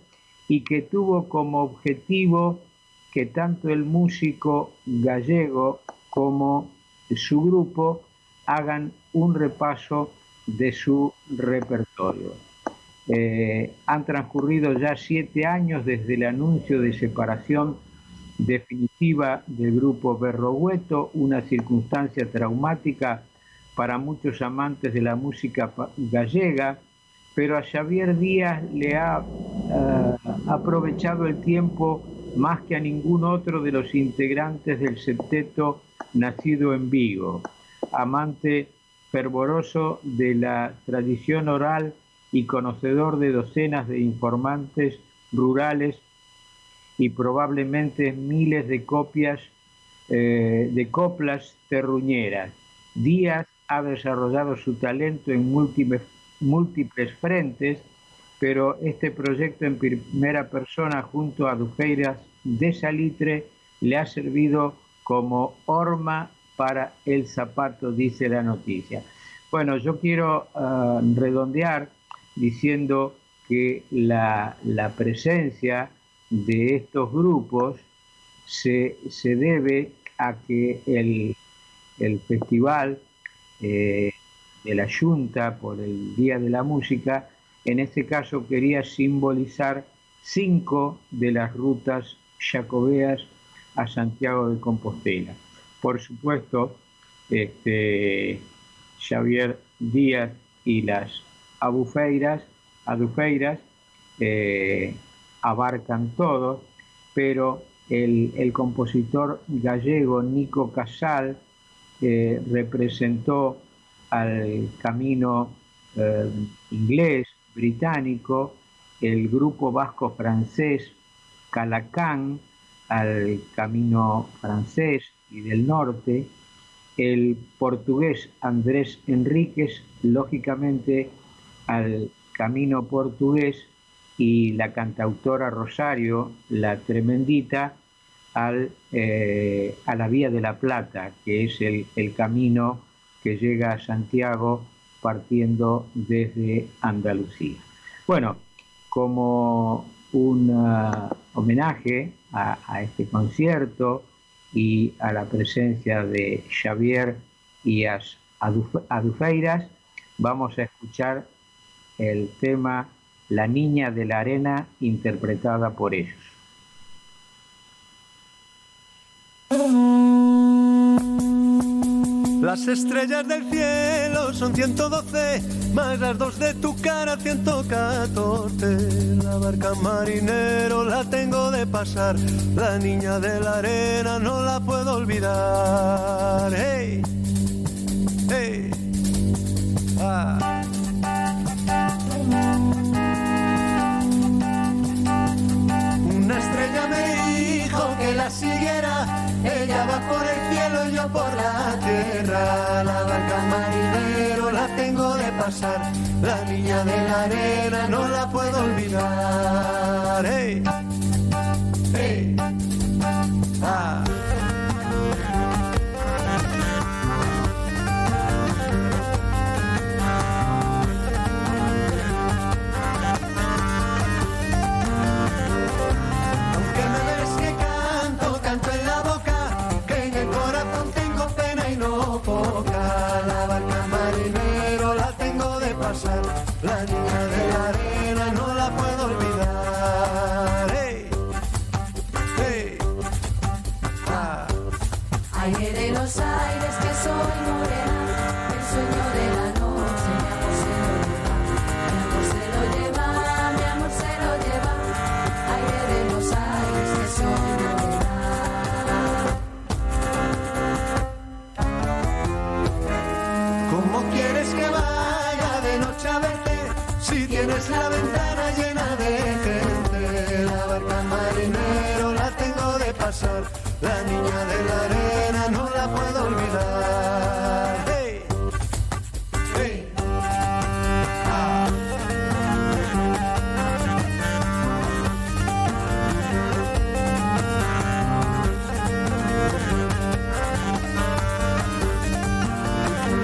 y que tuvo como objetivo que tanto el músico gallego como su grupo hagan un repaso de su repertorio. Han transcurrido ya 7 años desde el anuncio de separación definitiva del grupo Berrogueto, una circunstancia traumática para muchos amantes de la música gallega, pero a Xavier Díaz le ha aprovechado el tiempo más que a ningún otro de los integrantes del septeto nacido en Vigo, amante fervoroso de la tradición oral y conocedor de docenas de informantes rurales y probablemente miles de copias de coplas terruñeras. Díaz ha desarrollado su talento en múltiples frentes, pero este proyecto en primera persona junto a Adufeiras de Salitre le ha servido como horma para el zapato, dice la noticia. Bueno, yo quiero redondear diciendo que la presencia de estos grupos se debe a que el festival de la Xunta por el Día de la Música, en este caso quería simbolizar 5 de las rutas jacobeas a Santiago de Compostela. Por supuesto, Xavier Díaz y las Adufeiras abarcan todo, pero el compositor gallego Nico Casal representó al camino inglés, británico, el grupo vasco-francés Calacán al camino francés y del norte, el portugués Andrés Enríquez, lógicamente, al camino portugués, y la cantautora Rosario, La Tremendita, a la Vía de la Plata, que es el camino que llega a Santiago partiendo desde Andalucía. Bueno, como un homenaje a este concierto y a la presencia de Xavier y las Adufeiras, vamos a escuchar el tema La Niña de la Arena, interpretada por ellos. Las estrellas del cielo son 112, más las 2 de tu cara 114. La barca marinero la tengo de pasar, la niña de la arena no la puedo olvidar. Hey, hey, ah. Una estrella me dijo que la siguiera, ella va por el cielo y yo por la tierra. La barca marinero la tengo de pasar, la niña de la arena no la puedo olvidar. Hey, hey, ah. pasar. La niña de la arena no la puedo olvidar. Hey, hey. Ah.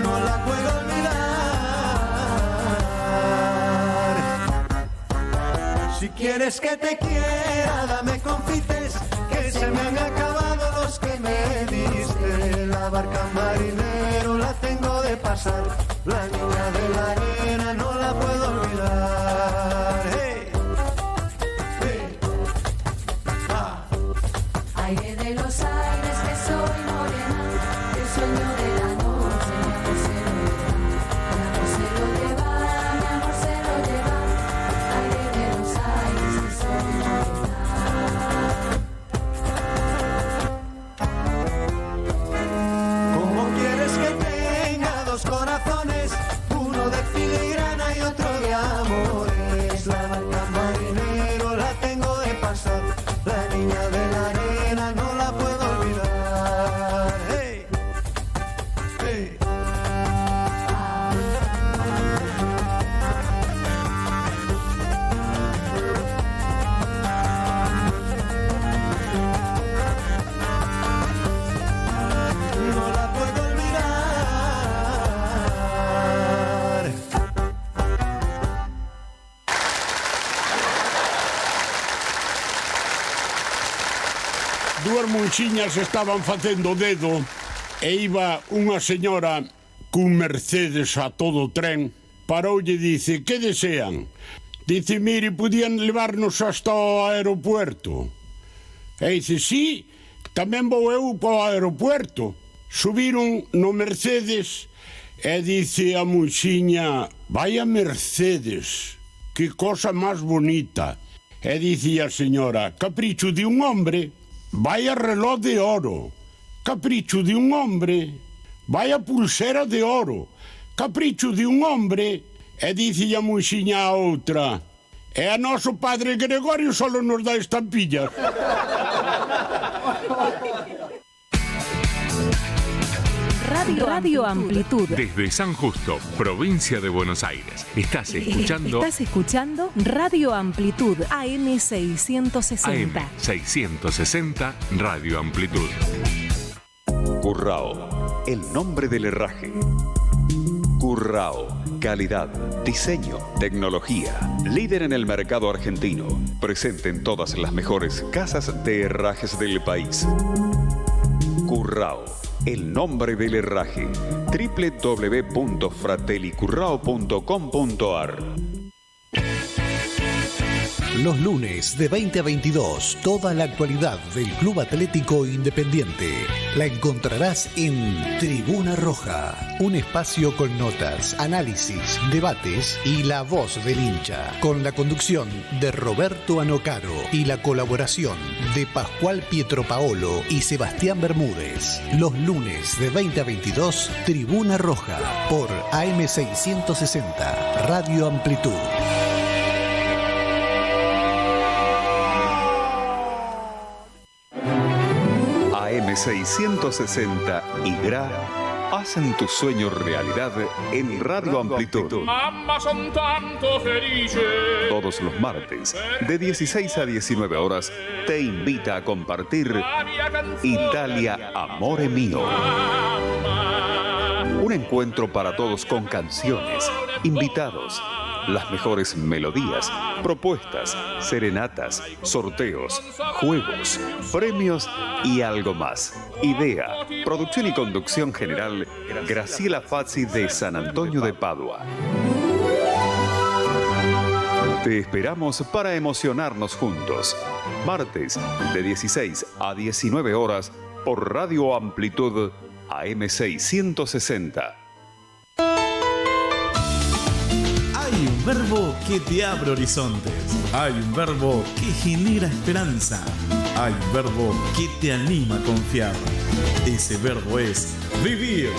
No la puedo olvidar. Si quieres que te quiera, dame confites, que se me han acabado los que me diste. La barca marinero la tengo de pasar. La niña de la arena no la puedo olvidar. Hey, hey. Ah. Aire de los aires que soy morena, el sueño de la noche, mi amor se lo lleva, mi amor se lo lleva, aire de los aires que soy morena. ¿Cómo quieres que tenga dos corazones, uno de filigrana y otro de amores? La barca marinero la tengo de pasar, la niña de la arena no la puedo olvidar. Hey, hey. No la puedo olvidar. Dúas monxiñas estaban facendo dedo e iba unha señora cun Mercedes a todo tren. Paroulle e dice: que desean? Dice: mire, podían levarnos hasta o aeropuerto. E dice: sí, tamén vou eu para o aeropuerto. Subiron no Mercedes e dice a monxiña: vaya Mercedes, que cosa máis bonita. E dice a señora: capricho de un hombre. Vaya reloj de oro, capricho de un hombre. Vaya pulsera de oro, capricho de un hombre. E dice a monxiña a outra: e a noso padre Gregorio solo nos dá estampillas. Radio Amplitud. Desde San Justo, provincia de Buenos Aires. Estás escuchando Radio Amplitud AM660. AM660 Radio Amplitud. Currao, el nombre del herraje. Currao, calidad, diseño, tecnología, líder en el mercado argentino, presente en todas las mejores casas de herrajes del país. Currao, el nombre del herraje. www.fratellicurrao.com.ar. Los lunes de 20 a 22, toda la actualidad del Club Atlético Independiente la encontrarás en Tribuna Roja, un espacio con notas, análisis, debates y la voz del hincha, con la conducción de Roberto Anocaro y la colaboración de Pascual Pietropaolo y Sebastián Bermúdez. Los lunes de 20 a 22, Tribuna Roja, por AM660, Radio Amplitud. AM660 y GRA hacen tu sueño realidad en Radio Amplitud. Mamma, son tanto felice. Todos los martes, de 16 a 19 horas, te invita a compartir Italia, Amore Mio. Un encuentro para todos con canciones, invitados, las mejores melodías, propuestas, serenatas, sorteos, juegos, premios y algo más. Idea, producción y conducción general, Graciela Fazzi de San Antonio de Padua. Te esperamos para emocionarnos juntos. Martes, de 16 a 19 horas, por Radio Amplitud AM660. Hay un verbo que te abre horizontes. Hay un verbo que genera esperanza. Hay un verbo que te anima a confiar. Ese verbo es vivir.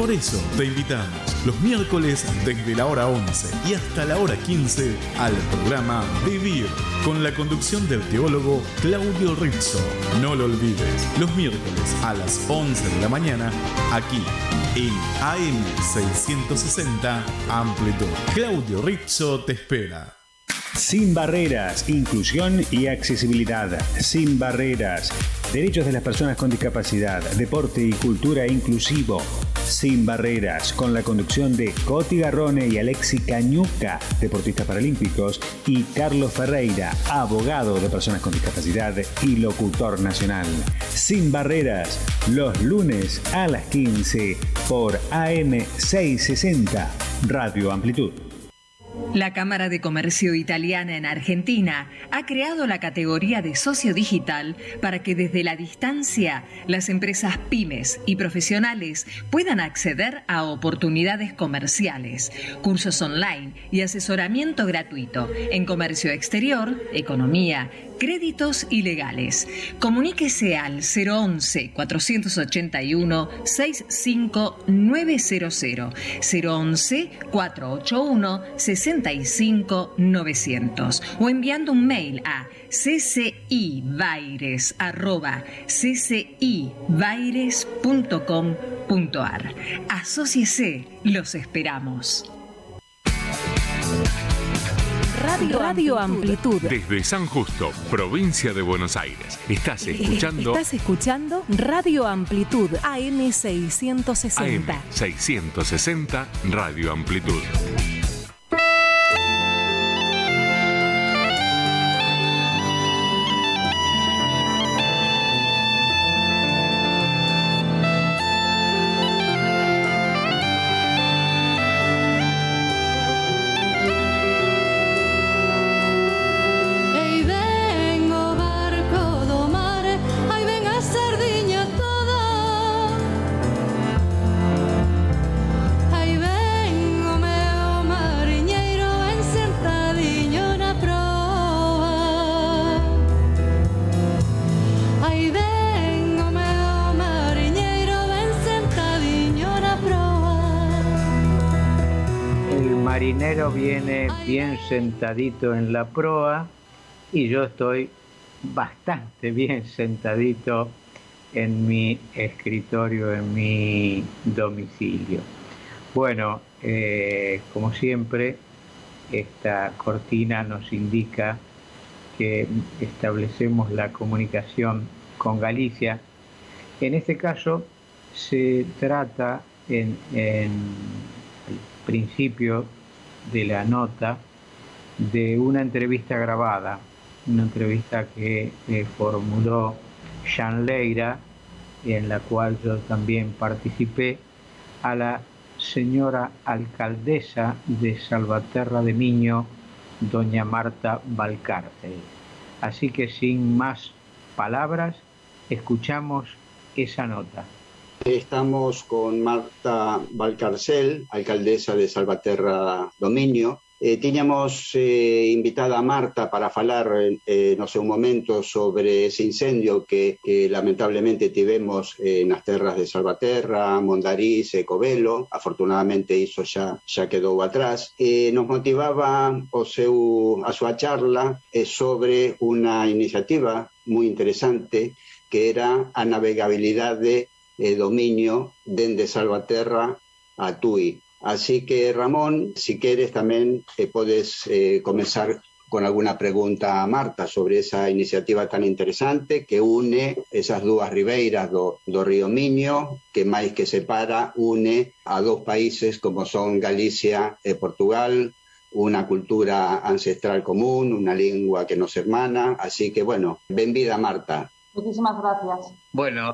Por eso te invitamos los miércoles desde la hora 11 y hasta la hora 15 al programa Vivir, con la conducción del teólogo Claudio Rizzo. No lo olvides, los miércoles a las 11 de la mañana, aquí en AM 660 Amplitud. Claudio Rizzo te espera. Sin barreras, inclusión y accesibilidad. Sin barreras. Derechos de las personas con discapacidad, deporte y cultura inclusivo. Sin barreras, con la conducción de Coti Garrone y Alexi Cañuca, deportistas paralímpicos, y Carlos Ferreira, abogado de personas con discapacidad y locutor nacional. Sin barreras, los lunes a las 15 por AM 660, Radio Amplitud. La Cámara de Comercio Italiana en Argentina ha creado la categoría de socio digital para que desde la distancia las empresas pymes y profesionales puedan acceder a oportunidades comerciales, cursos online y asesoramiento gratuito en comercio exterior, economía, créditos y legales. Comuníquese al 011-481-65900, 011-481-65900 o enviando un mail a ccibaires@ccibaires.com.ar. Asóciese, los esperamos. Radio Amplitud. Desde San Justo, provincia de Buenos Aires. Estás escuchando Radio Amplitud, AM 660. AM 660 Radio Amplitud. Marinero viene bien sentadito en la proa y yo estoy bastante bien sentadito en mi escritorio, en mi domicilio. Bueno, como siempre, esta cortina nos indica que establecemos la comunicación con Galicia. En este caso se trata en el principio de la nota de una entrevista grabada, una entrevista que formuló Jean Leira, en la cual yo también participé, a la señora alcaldesa de Salvaterra de Miño, doña Marta Valcárcel. Así que sin más palabras, escuchamos esa nota. Estamos con Marta Valcárcel, alcaldesa de Salvaterra do Miño. Tiñamos invitada a Marta para falar, no sé, un momento sobre ese incendio que lamentablemente tivemos nas terras de Salvaterra, Mondariz e Covelo. Afortunadamente iso xa quedou atrás. Nos motivaba a súa charla sobre unha iniciativa moi interesante que era a navegabilidade dominio dende Salvaterra a Tui. Así que, Ramón, si queres tamén podes comenzar con alguna pregunta a Marta sobre esa iniciativa tan interesante que une esas dúas ribeiras do río Miño, que máis que separa, une a dous países como son Galicia e Portugal, unha cultura ancestral común, unha lingua que nos hermana. Así que, bueno, benvida, Marta. Muchísimas gracias. Bueno,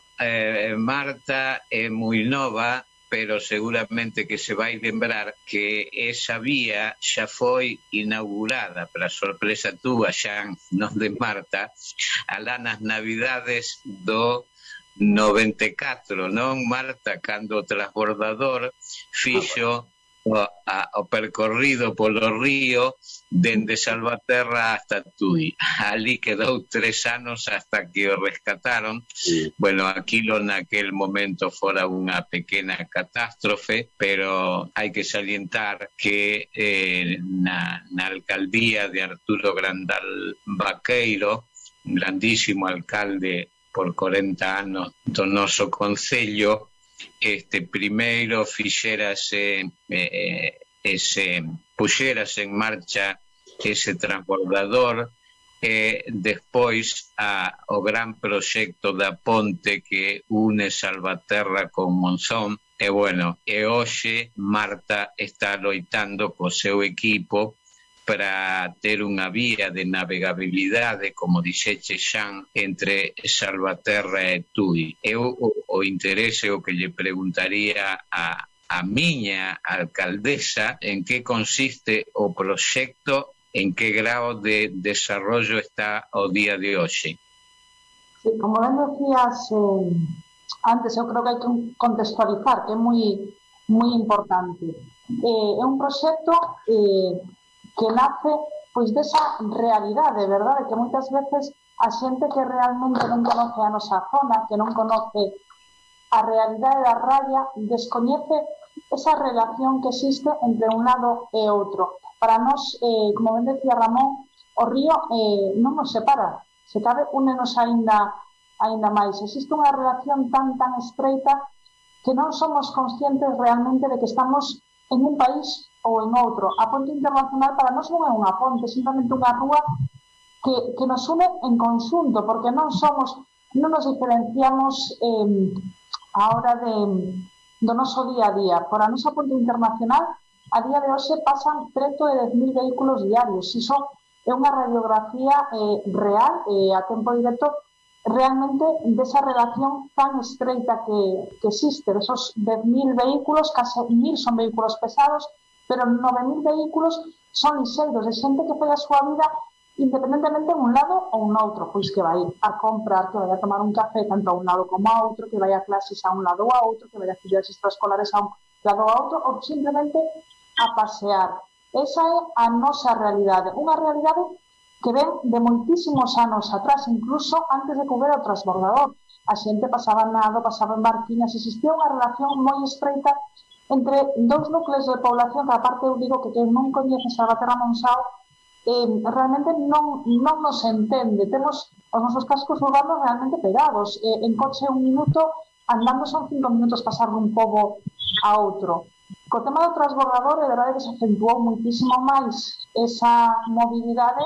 Marta é moi nova, pero seguramente que se vai lembrar que esa vía xa foi inaugurada, para sorpresa túa, Xan, non de Marta, alá nas Navidades do 94, non, Marta, cando o transbordador fixo o percorrido polo río dende Salvaterra hasta Tui. Ali quedou 3 anos hasta que o rescataron. Bueno, aquilo naquel momento fora unha pequena catástrofe, pero hai que salientar que na alcaldía de Arturo Grandal Vaqueiro, grandísimo alcalde por 40 anos do noso concello, primeiro puxérase en marcha ese transbordador, despois o gran proxecto da ponte que une Salvaterra con Monzón. E hoxe Marta está loitando co seu equipo para ter unha vía de navegabilidade, como dixeche Xan, entre Salvaterra e Tui. Eu o interese o que lle preguntaría a miña alcaldesa en que consiste o proxecto, en que grado de desarrollo está o día de hoxe. Sí, como ben decías antes, eu creo que hai que contextualizar, que é moi importante. É un proxecto que nace pois desa realidade, verdade, que moitas veces a xente que realmente non conoce a nosa zona, que non conoce a realidade da raya, descoñece esa relación que existe entre un lado e outro. Para nós, como ben decía Ramón, o río non nos separa, se cabe, únenos aínda máis. Existe unha relación tan estreita que non somos conscientes realmente de que estamos en un país ou en outro. A ponte internacional para nós non é unha ponte, simplemente unha rúa que nos une en conxunto, porque non nos diferenciamos a hora do noso día a día. Por a nosa ponte internacional, a día de hoxe pasan preto de 10.000 vehículos diarios. Iso é unha radiografía real, a tempo directo, realmente desa relación tan estreita que existe. Esos 10.000 vehículos, case 1.000 son vehículos pesados, pero 9.000 vehículos son lixeiros, de xente que fai a súa vida independentemente en un lado ou un outro, pois que vai a comprar, que vai a tomar un café tanto a un lado como a outro, que vai a clases a un lado ou a outro, que vai a actividades extraescolares a un lado ou a outro, ou simplemente a pasear. Esa é a nosa realidade, unha realidade que ven de moitísimos anos atrás, incluso antes de que houbera o transbordador. A xente pasaba nado, pasaba en barquiñas, existía unha relación moi estreita entre dous núcleos de población que, aparte, eu digo que non coñece Salvaterra Monzao, realmente non nos entende. Temos os nosos cascos urbanos realmente pegados. En coche 1 minuto, andando son 5 minutos pasar dun pobo a outro. Co tema do transbordador, é verdade que se acentuou moitísimo máis esa mobilidade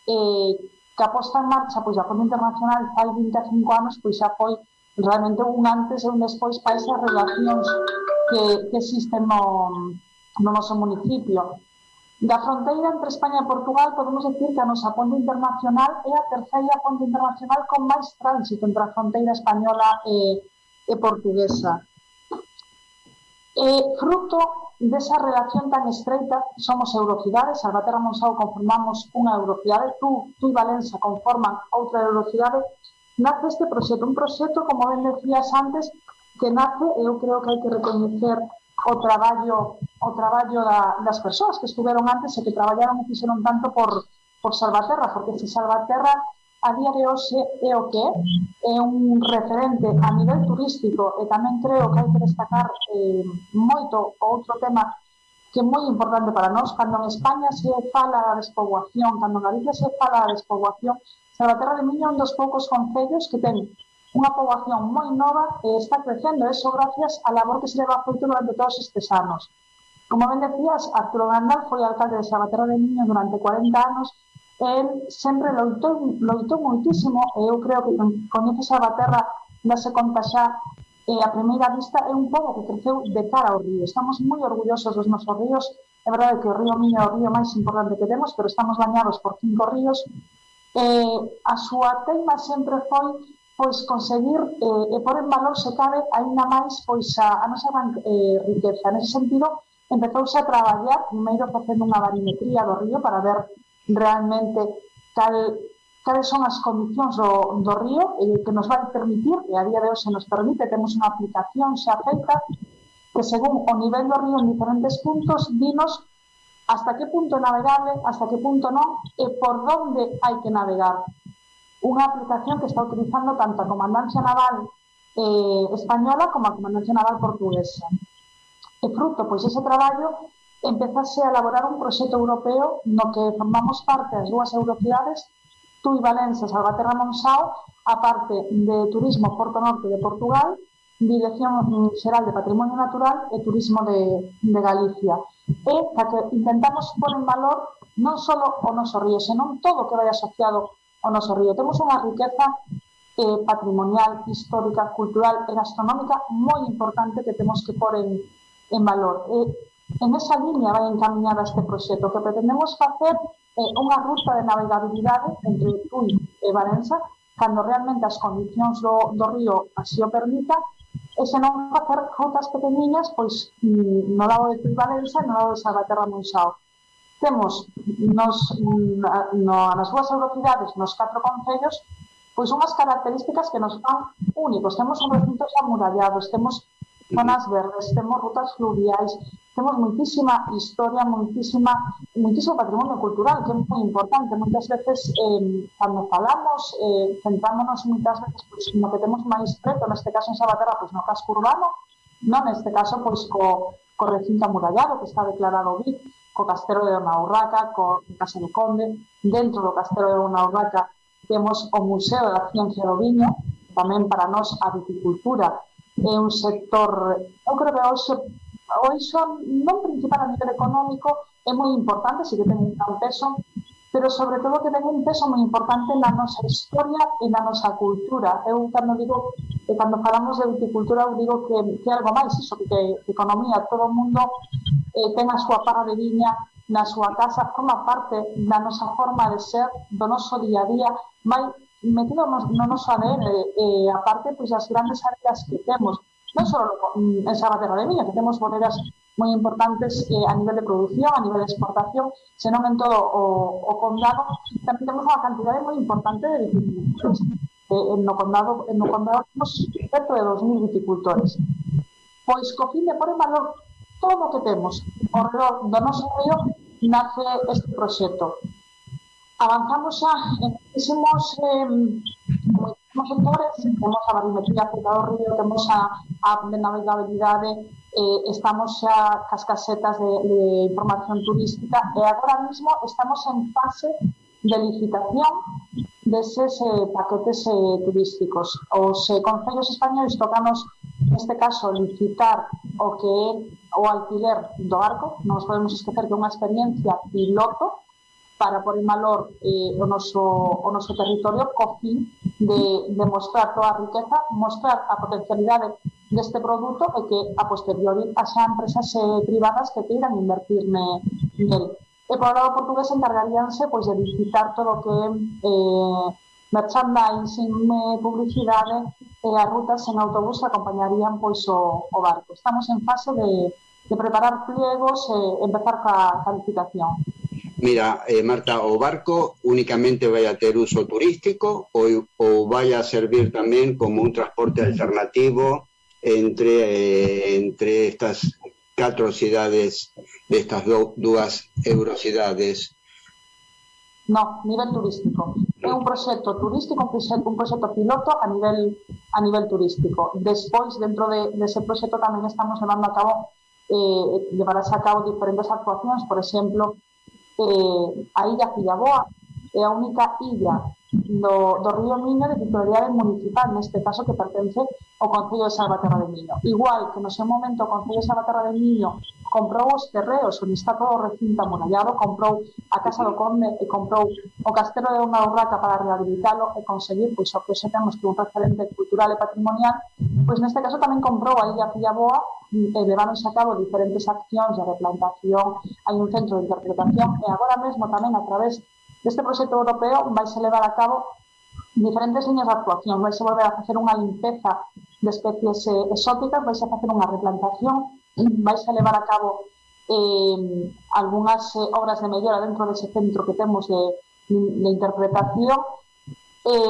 que a posta en marcha pois a ponte internacional fai 25 anos, pois xa foi realmente un antes e un despois para esas relacións que existen no noso municipio. Da fronteira entre España e Portugal podemos decir que a nosa ponte internacional é a terceira ponte internacional con máis tránsito entre a fronteira española e portuguesa. Fruto desa relación tan estreita, somos eurocidades. Salvaterra Monzao conformamos unha eurocidade, tú e Valença conforman outra eurocidade. Nace este proxecto, un proxecto, como ben decías antes, que nace, eu creo que hai que recoñecer o traballo das persoas que estuveron antes e que traballaron e fixeron tanto por Salvaterra, porque se Salvaterra a día de hoxe é o que é un referente a nivel turístico, e tamén creo que hai que destacar moito outro tema que é moi importante para nós. Cando en España se fala da despoboación, cando en Galicia se fala da despoboación, Salvaterra de Miño é un dos poucos concellos que ten unha poboación moi nova e está crecendo, eso gracias á labor que se leva feito durante todos estes anos. Como ben decías, Arturo Grandal foi alcalde de Salvaterra de Miño durante 40 anos. El sempre loitou moitísimo, e eu creo que coñece Salvaterra, dase conta xa, a primeira vista é un pobo que creceu de cara ao río. Estamos moi orgullosos dos nosos ríos. É verdade que o río Miño é o río máis importante que temos, pero estamos bañados por 5 ríos. A súa teima sempre foi pois conseguir e pôr en valor, se cabe, aínda máis pois a nosa gran riqueza. Nese sentido, empezouse a traballar primeiro facendo unha barimetría do río para ver realmente cales son as condicións do río que nos vai permitir, e a día de hoxe nos permite, temos unha aplicación xa feita, que según o nivel do río en diferentes puntos, dinos hasta que punto é navegable, hasta que punto non, e por onde hai que navegar. Unha aplicación que está utilizando tanto a Comandancia Naval española como a Comandancia Naval portuguesa. E fruto, pois, ese traballo, empezase a elaborar un proxecto europeo no que formamos parte as dúas eurocidades, Tui Valencia, Salvaterra Monsao, a parte de Turismo Porto Norte de Portugal, Dirección Xeral de Patrimonio Natural e Turismo de Galicia. E que intentamos pôr en valor non só o noso río, senón todo o que vai asociado ao noso río. Temos unha riqueza patrimonial, histórica, cultural e gastronómica moi importante que temos que pôr en valor. En esa línea vai encaminhada este proxecto, que pretendemos facer unha ruta de navegabilidade entre Tui e Valencia, cando realmente as condicións do río así o permita, e se non facer rutas pequeniñas, pois no lado de Tui Valencia e no lado de Salvaterra Monsao. Temos nas dúas eurocidades, nos 4 concellos, pois unhas características que nos fan únicos. Temos un recintos amurallados, temos zonas verdes, temos rutas fluviais, temos moitísima historia, moitísimo patrimonio cultural, que é moi importante. Moitas veces, cando falamos, centrámonos moitas veces no que temos máis preto, neste caso en Salvaterra, pois no casco urbano, non neste caso, pois co recinto amurallado, que está declarado BIC, co Castelo de Dona Urraca, co Casa do Conde. Dentro do Castelo de Dona Urraca temos o Museo da Ciencia do Viño, tamén para nós a viticultura é un sector, eu creo que hoxe non principal a nivel económico, é moi importante, si que ten un gran peso, pero sobre todo que ten un peso moi importante na nosa historia e na nosa cultura. Eu cando falamos de viticultura, eu digo que é algo máis iso, que economía, todo o mundo ten a súa parra de viña na súa casa, forma parte da nosa forma de ser, do noso día a día, vai metido no noso ADN, e aparte, pois, as grandes áreas que temos, non só en Salvaterra de Miño, que temos bodegas moi importantes a nivel de produción, a nivel de exportación, senón en todo o condado, tamén temos unha cantidade moi importante de viticultores. No condado temos cerca de 2.000 viticultores. Pois, co fin de pôr en valor todo o que temos ao redor do noso río, nace este proxecto. Avanzamos xa en moitísimos sectores, temos a barimetría cerca do río, temos a app de navegabilidade, estamos xa cas casetas de información turística, e agora mesmo estamos en fase de licitación deses paquetes turísticos. Os concellos españoles tocanos, neste caso, licitar o que é o alquiler do barco. Non nos podemos esquecer que é unha experiencia piloto para pôr en valor o noso territorio, co fin de mostrar toda a riqueza, mostrar a potencialidade deste produto e que a posteriori haxa empresas privadas que queiran invertir nel. E por lado portugués encargaríanse, pois, de licitar todo o que é merchandising, publicidade e as rutas en autobús que acompañarían, pois, o barco. Estamos en fase de preparar pliegos e empezar ca licitación. Mira, Marta, o barco únicamente vai a ter uso turístico ou vai a servir tamén como un transporte alternativo entre estas 4 cidades, destas dúas eurocidades? No, nivel turístico. É un proxecto turístico, un proxecto piloto a nivel turístico. Despois, dentro dese proxecto tamén estamos levando a cabo levarase a cabo diferentes actuacións. Por exemplo, a illa Fillaboa é a única illa do río Miño de titularidade municipal, neste caso que pertence ao Concello de Salvaterra de Miño. Igual que no seu momento o Concello de Salvaterra de Miño comprou os terreos onde está todo o recinto amurallado, comprou a Casa do Conde e comprou o Castelo de Dona Urraca para rehabilitalo e conseguir, pois, o que xa temos que un referente cultural e patrimonial, pois neste caso tamén comprou a illa Fillaboa e leváronse a cabo diferentes accións de replantación, hai un centro de interpretación e agora mesmo tamén a través deste proxecto europeo vaise levar a cabo diferentes liñas de actuación, vaise volver a facer unha limpeza de especies exóticas, vaise a facer unha replantación, vaise a levar a cabo algunhas obras de mellora dentro dese centro que temos de interpretación.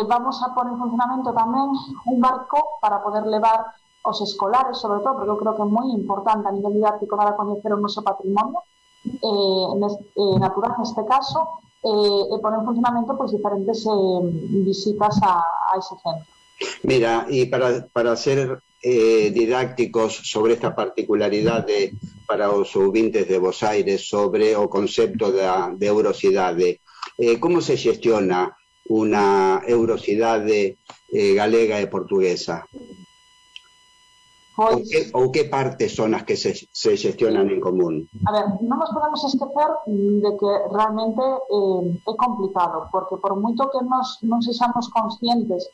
Vamos a pôr en funcionamento tamén un barco para poder levar os escolares, sobre todo, porque eu creo que é moi importante a nivel didáctico dar a coñecer o noso patrimonio natural neste caso, e poner en funcionamento pois, diferentes visitas a ese centro. Mira, y para ser didácticos sobre esta particularidade para os ouvintes de Bos Aires sobre o concepto de eurocidade, como se xestiona unha eurocidade galega e portuguesa? Ou que partes son as que se xestionan en común? A ver, non nos podemos esquecer de que realmente é complicado, porque por moito que non sexamos conscientes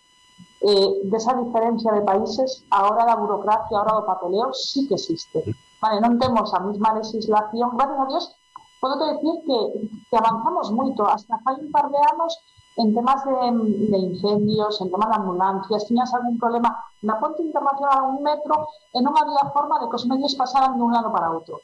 desa diferencia de países, a hora da burocracia, a hora do papeleo, sí que existe. Vale, non temos a mesma legislación, gracias a Dios, podo decir que avanzamos moito, hasta fai un par de anos en temas de incendios, en temas de ambulancias, tiñas algún problema na ponte internacional a un metro e non había forma de que os medios pasaran de un lado para outro.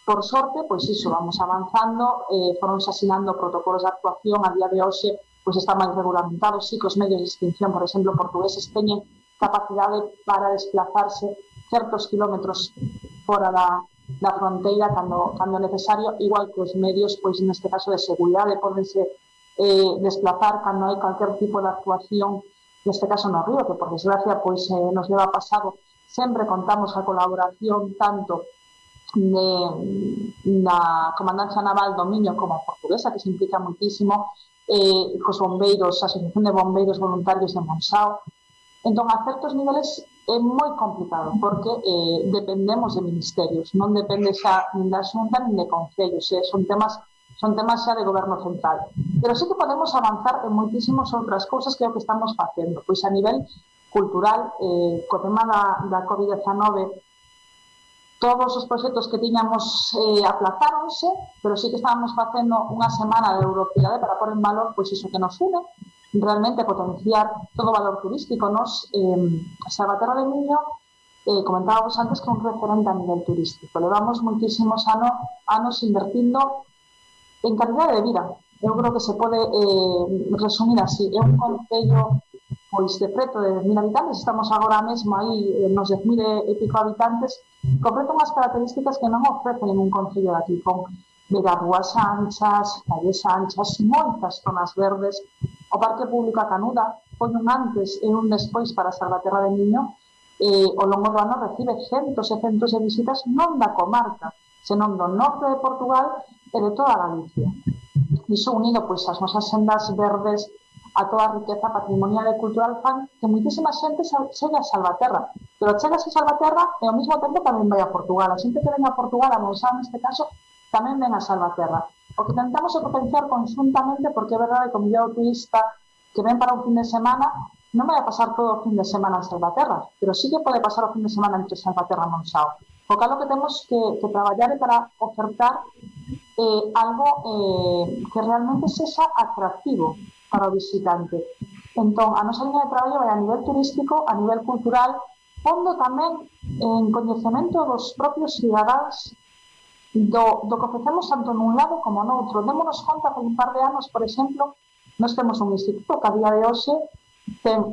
Por sorte, pois iso, vamos avanzando, foronse asinando protocolos de actuación, a día de hoxe pois está máis regulamentado, sí que os medios de extinción, por exemplo, portugueses teñen capacidade para desplazarse certos kilómetros fora da fronteira cando é necesario, igual que os medios, pois neste caso de seguridade, podense desplazar cando hai calquer tipo de actuación, neste caso no río, que por desgracia pois nos leva pasado, sempre contamos a colaboración tanto na Comandancia Naval do Miño como a portuguesa, que se implica moitísimo, cos bombeiros, a Asociación de Bombeiros Voluntarios de Monsao. Entón, a certos niveles é moi complicado, porque dependemos de ministerios, non depende xa nin da Xunta nin de concellos, son temas xa de goberno central. Pero sí que podemos avanzar en moitísimas outras cousas que é o que estamos facendo. Pois a nivel cultural, co tema da COVID-19, todos os proxectos que tiñamos aplazáronse, pero sí que estábamos facendo unha semana de eurocidade para pôr en valor pois iso que nos une, realmente potenciar todo o valor turístico. Nos, Salvaterra de Miño, comentábamos antes que é un referente a nivel turístico. Levamos moitísimos anos invertindo en calidade de vida. Eu creo que se pode resumir así. É un concello pois de preto de 10.000 habitantes, estamos agora mesmo aí nos 10.000 e pico habitantes, con preto unhas características que non ofrecen ningún concello de aquí, con rúas anchas, calles anchas, moitas zonas verdes. O Parque Público a Canuda foi un antes e un despois para Salvaterra de Miño, ao longo do ano recibe centos e centos de visitas non da comarca, senón do norte de Portugal e de toda Galicia. Iso unido pois ás nosas sendas verdes, a toda a riqueza patrimonial e cultural, fan que moitísima xente chega a Salvaterra, pero chega a Salvaterra e ao mesmo tempo tamén vai a Portugal. A xente que ven a Portugal, a Monsao neste caso, tamén ven a Salvaterra. O que tentamos é potenciar conjuntamente, porque é verdade que o millón turista que ven para un fin de semana non vai a pasar todo o fin de semana en Salvaterra, pero sí que pode pasar o fin de semana entre Salvaterra e Monsao. O calo que temos que traballar é para ofertar algo que realmente sexa atractivo para o visitante. Entón, a nosa liña de traballo vai a nivel turístico, a nivel cultural, pondo tamén en coñecemento dos propios cidadáns do que ofrecemos tanto nun lado como noutro. Démonos conta que un par de anos, por exemplo, nós temos un instituto que a día de hoxe ten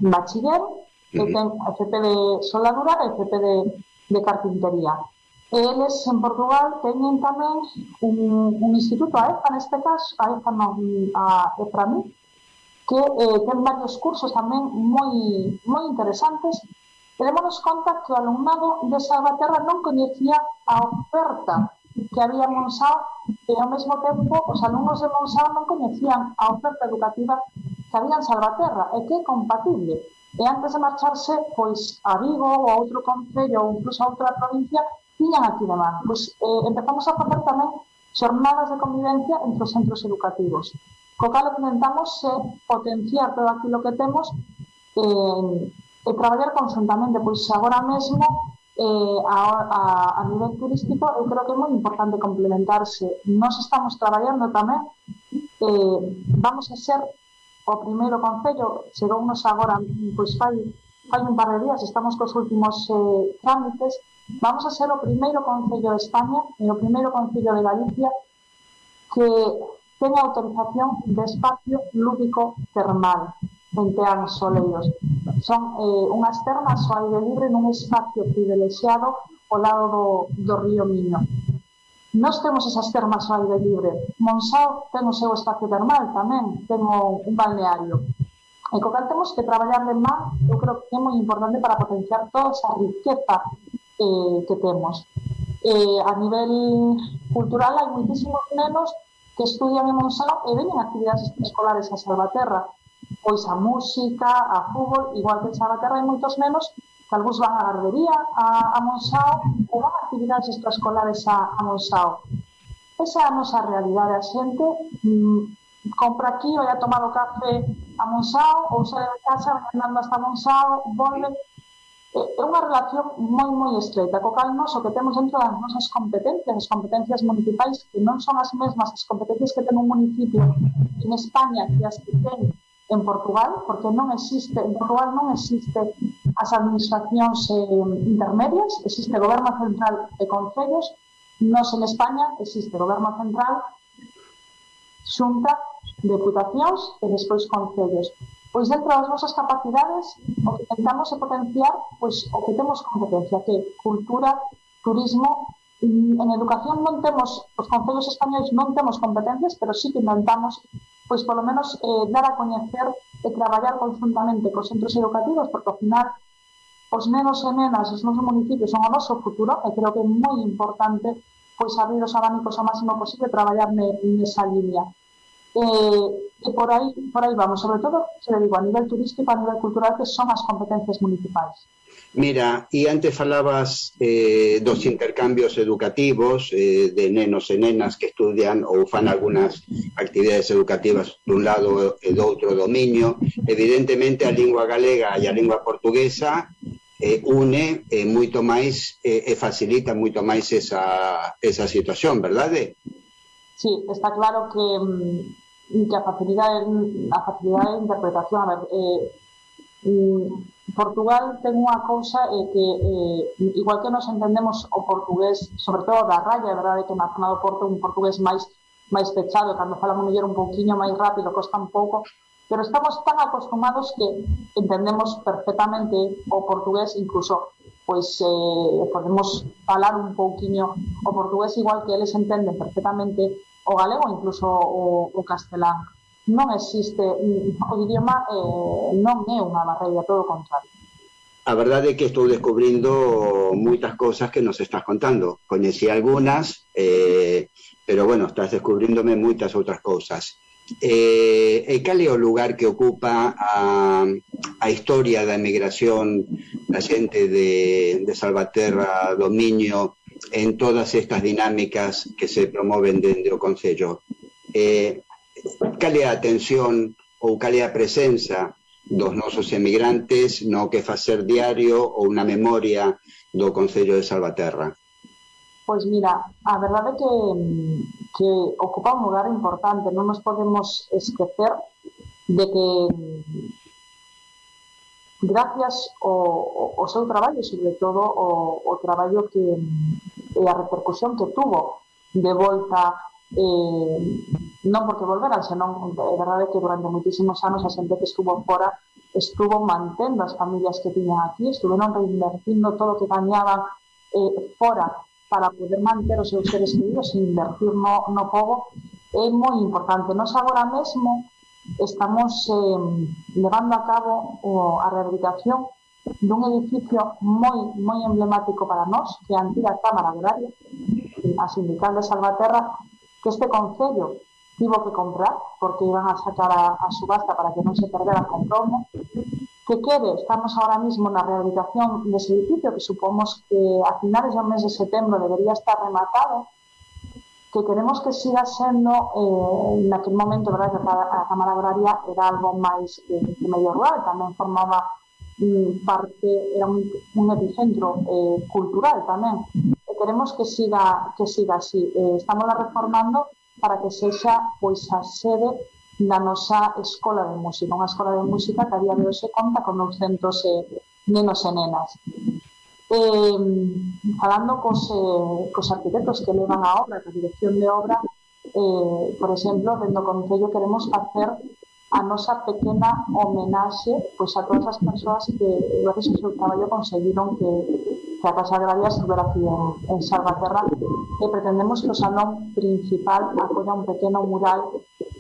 bachiller, que ten FP de soldadura e FP de carpintería. Eles en Portugal teñen tamén un instituto, a EFA neste caso, a EFA non, a EFRAMI, que ten varios cursos tamén moi interesantes. E démonos conta que o alumnado de Salvaterra non coñecía a oferta que había en Monsao e ao mesmo tempo os alumnos de Monsao non coñecían a oferta educativa que había en Salvaterra e que é compatible. E antes de marcharse pois a Vigo ou a outro concello ou incluso a outra provincia, tiñan aquí de man. Pois empezamos a facer tamén xornadas de convivencia entre os centros educativos. Co cal que intentamos potenciar todo aquilo que temos e traballar conjuntamente. Pois agora mesmo a nivel turístico eu creo que é moi importante complementarse. Nós estamos traballando tamén, vamos a ser o primeiro concello, chegounos agora, pois fai un par de días, estamos cos últimos trámites, vamos a ser o primeiro concello de España e o primeiro concello de Galicia que teña autorización de espacio lúdico termal. ventean soleiros. Son unhas termas ao aire libre nun espacio privilexiado ao lado do río Miño. Nós temos esas termas ao aire libre. Monsáu ten o seu espacio termal tamén, ten un balneario. E co cal temos que traballar de má, eu creo que é moi importante para potenciar toda esa riqueza que temos. A nivel cultural hai moitísimos nenos que estudian en Monsáu e veñen actividades escolares a Salvaterra, pois a música, a fútbol, igual que en Salvaterra hai moitos nenos que algúns van a gardería a Monsáu ou van a actividades extraescolares a Monsáu. Esa é a nosa realidade. A xente compra aquí, vai a tomar o café a Monsáu ou sai de casa, vai andando hasta Monsáu, volve. É unha relación moi estreita, co cal nós o que temos dentro das nosas competencias, as competencias municipais, que non son as mesmas as competencias que ten un municipio en España que as que ten en Portugal, porque en Portugal non existe as administracións intermedias, existe goberno central e concellos. Nós en España existe goberno central, xunta, deputacións e despois concellos. Pois dentro das nosas capacidades o que tentamos é potenciar pois o que temos competencia, que é cultura, turismo. En educación non temos, os concellos españoles non temos competencias, pero sí que intentamos pois polo menos dar a coñecer e traballar conjuntamente cos centros educativos, porque ao final os nenos e nenas dos nosos municipios son o noso futuro, e creo que é moi importante pois abrir os abanicos ao máximo posible e traballar nesa línea. E por aí vamos, sobre todo, se le digo, a nivel turístico, a nivel cultural, que son as competencias municipais. Mira, e antes falabas dos intercambios educativos de nenos e nenas que estudian ou fan algunhas actividades educativas dun lado e do outro dominio. Evidentemente a lingua galega e a lingua portuguesa une moito máis e facilita moito máis esa situación, verdade? Sí, está claro que a facilidade de interpretación, a ver, Portugal ten unha cousa que igual que nos entendemos o portugués, sobre todo da raya, é verdade que na zona do Porto un portugués máis pechado, cando falamos mellor un pouquiño máis rápido, costa un pouco, pero estamos tan acostumados que entendemos perfectamente o portugués, incluso pois podemos falar un pouquiño o portugués igual que eles entenden perfectamente o galego, incluso o castelán. Non existe, o idioma non é unha barreira, todo o contrario. A verdade é que estou descubrindo moitas cousas que nos estás contando. Coñecí algunhas, pero bueno, estás descubríndome moitas outras cousas. E cal é o lugar que ocupa a historia da emigración da xente de Salvaterra do Miño en todas estas dinámicas que se promoven dende o Concello? Cal é a atención ou cal é a presenza dos nosos emigrantes no que facer diario ou na memoria do Concello de Salvaterra? Pois mira, a verdade é que ocupa un lugar importante. Non nos podemos esquecer de que gracias ao seu traballo, sobre todo o traballo que e a repercusión que tuvo de volta, non porque volveran, senón é verdade que durante moitísimos anos a xente que estuvo fora estuvo mantendo as familias que tiñan aquí, estuveron reinvertindo todo o que gañaban fora para poder manter os seus seres queridos e invertir no pobo. É moi importante. Nós agora mesmo estamos levando a cabo a rehabilitación dun edificio moi emblemático para nós, que é a antiga Cámara Agraria, a sindical de Salvaterra, que este concello tivo que comprar porque iban a sacar a subasta para que non se perdera con promo, que estamos ahora mismo na rehabilitación dese edificio, que supomos que a finales do mes de setembro debería estar rematado, que queremos que siga sendo naquele momento, verdade, que a Cámara Agraria era algo máis que medio rural, tamén formaba parte, era un epicentro cultural tamén, e queremos que siga así. Estamos reformando para que sexa pois a sede da nosa escola de música, unha escola de música que a día de hoxe conta con 200 nenos e nenas. Falando cos arquitectos que levan a obra, a dirección de obra, por exemplo, dentro do Concello queremos facer a nosa pequena homenaxe pois a todas as persoas que gracias ao seu traballo conseguiron que a Casa Agraria estivera aquí en Salvaterra, e pretendemos que o salón principal acolla un pequeno mural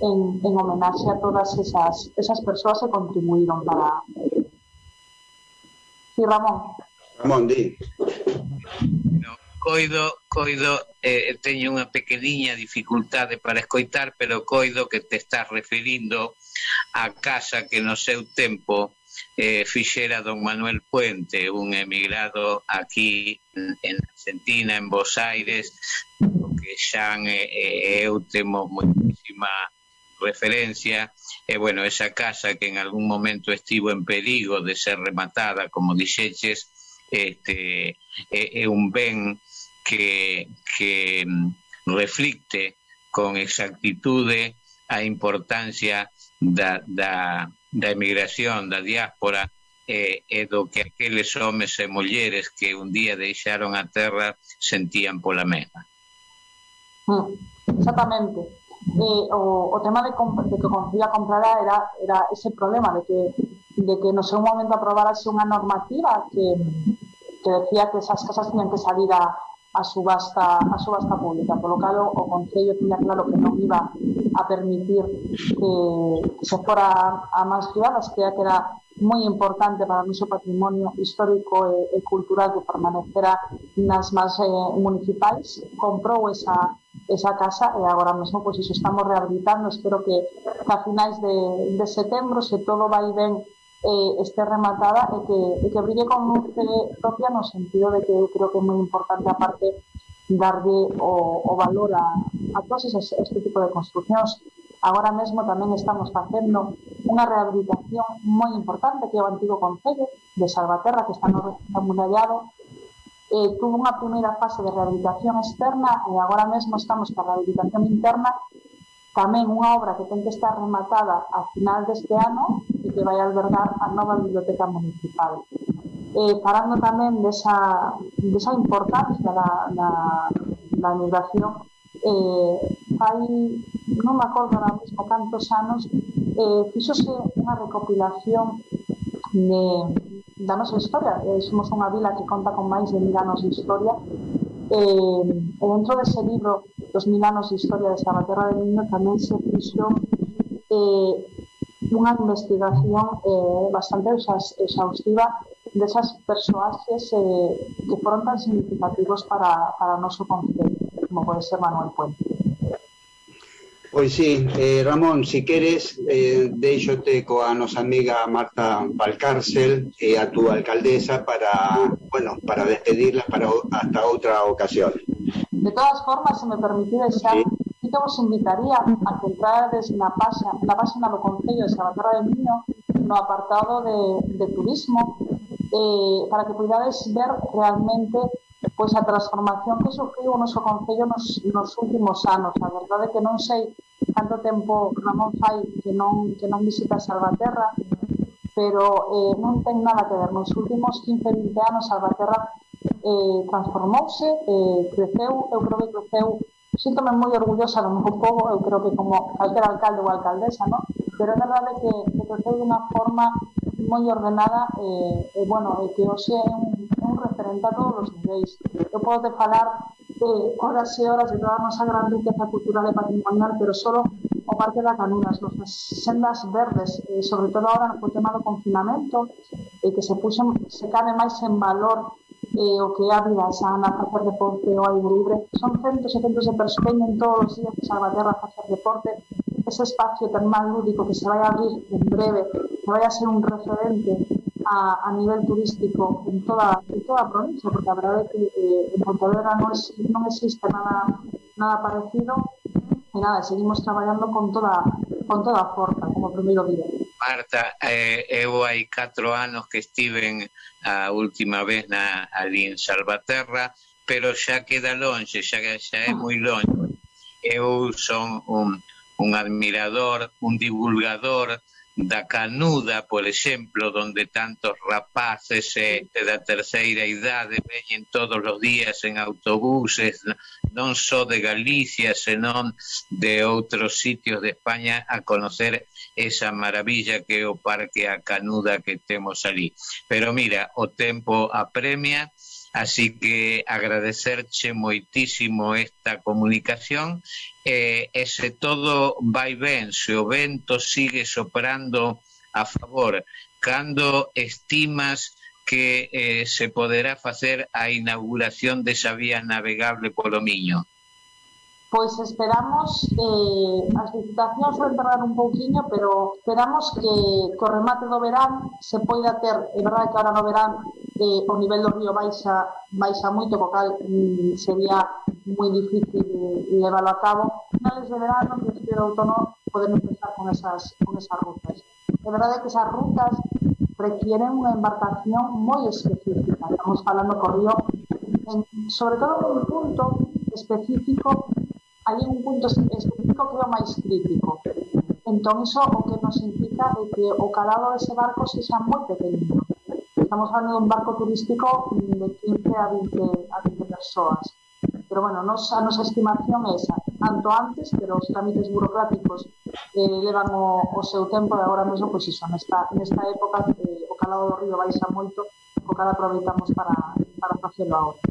en homenaxe a todas esas persoas que contribuíron para... Sí, Ramón. Ramón, di. Coido, teño unha pequeniña dificultade para escoitar, pero coido que te estás referindo á casa que no seu tempo fixera don Manuel Puente, un emigrado aquí en Argentina, en Buenos Aires, que xa eu temos moitísima referencia, e bueno, esa casa que en algún momento estivo en perigo de ser rematada, como dixeches, é un ben que reflicte con exactitude a importancia da emigración, da diáspora, e do que aqueles homes e mulleres que un día deixaron a terra sentían pola mesma. Exactamente. O tema de que Concilio comprara era ese problema de que no seu momento aprobarase unha normativa que decía que esas casas tenían que salir a subasta pública, polo cal o Concello tiña claro que non iba a permitir que se fora a mans privadas, que era moi importante para o noso patrimonio histórico e cultural que permanecera nas mans municipais. Comprou esa casa e agora mesmo pois iso estamos rehabilitando. Espero que a finais de setembro, se todo vai ben, este rematada e que brille con luz propia, no sentido de que eu creo que é moi importante, aparte, darlle o valor a todos este tipo de construccións. Agora mesmo tamén estamos facendo unha rehabilitación moi importante, que é o antigo Concello de Salvaterra, que está no recinto amurallado. Tuvo unha primeira fase de rehabilitación externa e agora mesmo estamos con a rehabilitación interna, tamén unha obra que ten que estar rematada a final deste ano e que vai albergar a nova biblioteca municipal. Falando tamén desa importancia da migración, non me acordo ahora mesmo cantos anos, fixose unha recopilación da nosa historia. Somos unha vila que conta con máis de 1000 anos de historia, e dentro dese libro dos 1000 anos de historia de Salvaterra de Miño tamén se fixo unha investigación bastante exhaustiva desas persoaxes que foron tan significativos para o noso concello, como pode ser Manuel Puente. Pois sí, Ramón, si queres, deixote coa nosa amiga Marta Valcárcel e a túa alcaldesa para despedirlas hasta outra ocasión. De todas formas, se me permitides xa, sí que vos invitaría a que entrades na página do Concello de Salvaterra de Miño, no apartado de turismo, para que podades ver realmente pois a transformación que sufriu o noso Concello nos últimos anos. A verdade é que non sei canto tempo Ramón fai que non visita Salvaterra, pero non ten nada que ver. Nos últimos 15-20 anos Salvaterra transformouse, creceu, eu creo que creceu, síntome moi orgullosa do meu povo, eu creo que como calquer alcalde ou alcaldesa, ¿no? Pero é verdade que creceu de unha forma moi ordenada e que hoxe é un referente a todos os niveis. Eu podo te falar horas e horas de toda a nosa gran riqueza cultural e patrimonial, pero só o Parque da Canuna, as nosas sendas verdes, sobre todo agora no tema do confinamento, que se cabe máis en valor o que é a vida sana, facer deporte ao aire libre. Son centos e centos de persoas que veñen todos os días a Salvaterra a facer deporte. Ese espacio termal lúdico que se vai a abrir en breve, que vai a ser un referente a nivel turístico en toda a provincia, porque a verdade é que en Pontevedra non existe nada parecido, e nada, seguimos traballando con toda a forza, como primeiro día. Marta, eu hai 4 anos que estiven a última vez ali en Salvaterra, pero xa queda longe, xa é moi longe. Eu son un admirador, un divulgador da Canuda, por exemplo, onde tantos rapaces da terceira idade veñen todos os días en autobuses, non só de Galicia, senón de outros sitios de España, a conocer esa maravilla que é o Parque A Canuda que temos ali. Pero mira, o tempo apremia, así que agradecerche moitísimo esta comunicación, e se todo vai ben, se o vento sigue soprando a favor, cando estimas que se poderá facer a inauguración desa vía navegable polo Miño? Pois esperamos, as licitacións van tardar un pouquiño, pero esperamos que o remate do verán se poida ter. É verdade que ahora no verán o nivel do río baixa moito, co cal sería moi difícil leválo a cabo. Finales de verano, principio de outono, podemos empezar con esas rutas. É verdade que esas rutas requieren unha embarcación moi específica. Estamos falando co río, sobre todo en un punto específico. Hai un punto específico que é o máis crítico. Entón, iso o que nos implica é que o calado dese barco sexa moi pequeno. Estamos falando dun barco turístico de 15 a 20 persoas. Pero, bueno, a nosa estimación é esa. Tanto antes, pero os trámites burocráticos levan o seu tempo, e agora mesmo, pois iso, nesta época o calado do río baixa moito, o cal aproveitamos para facelo agora.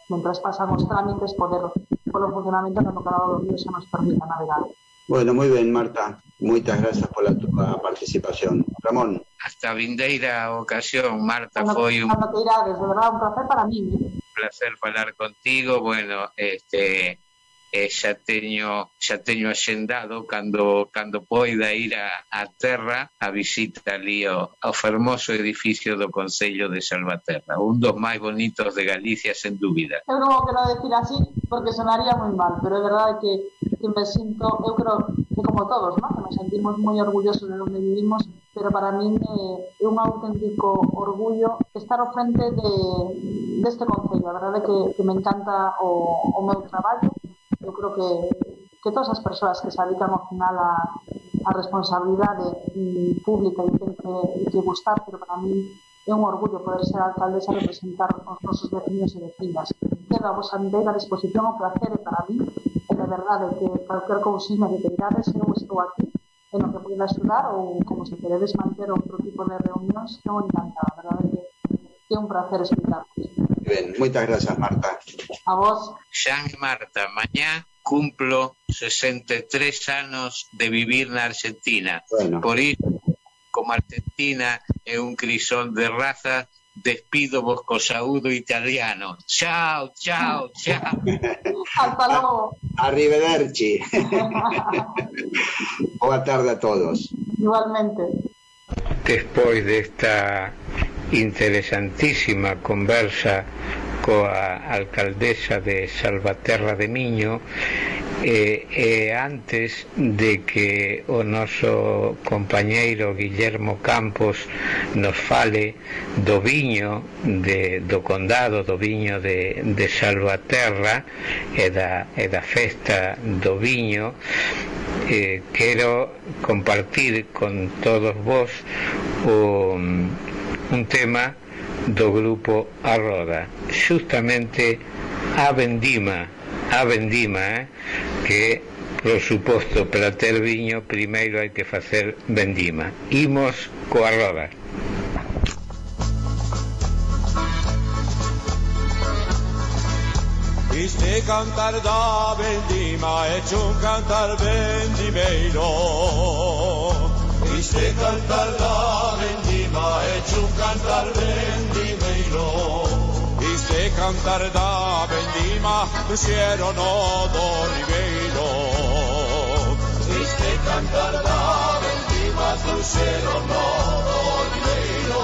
Mentras pasan os trámites, polo funcionamento do calado do río se nos permita navegar. Bueno, moi ben, Marta. Moitas grazas pola túa participación. Ramón. Hasta a vindeira ocasión, Marta, foi un placer para mí. Un placer falar contigo. Bueno, xa teño axendado cando poida ir a terra a visita ali ao fermoso edificio do Concello de Salvaterra, un dos máis bonitos de Galicia, sen dúbida. Eu non o quero decir así porque sonaría moi mal, pero é verdade que me sinto, eu creo que como todos, ¿no? Que nos sentimos moi orgullosos de onde vivimos, pero para min é un auténtico orgullo estar ao frente deste Concello. A verdade que me encanta o meu traballo. Eu creo que todas as persoas que se dedican ao final a responsabilidade pública e ten que gustar, pero para mí é un orgullo poder ser alcaldesa e representar os nosos veciños e vecinas. Queda a vosa inteira disposición, o placer é para mí, e de verdade que cualquier cousinha que queirades, eu estou aquí, en o que poida axudar, ou como se queredes manter outro tipo de reunións, eu encantada, a verdade que é un placer explicar. Ben, moitas grazas, Marta. A vos. Xan e Marta, mañá cumplo 63 anos de vivir na Argentina. Bueno. Por iso, como Argentina é un crisol de raza, despido vos co saúdo italiano. Chao, chao, chao. Hasta logo. Arrivederci. Boa tarde a todos. Igualmente. Despois desta interesantísima conversa coa alcaldesa de Salvaterra de Miño, e antes de que o noso compañeiro Guillermo Campos nos fale do viño do condado, do viño de Salvaterra e da festa do viño, quero compartir con todos vos un tema do grupo A Roda, justamente a vendima, que, por suposto, para ter viño primeiro hai que facer vendima. Imos coa Roda. Este cantar da vendima é un cantar vendimeiro. Este cantar da vendima é un cantar vendimeiro. Este cantar da vendima puxeron do ribeiro. Este cantar da vendima puxeron do ribeiro.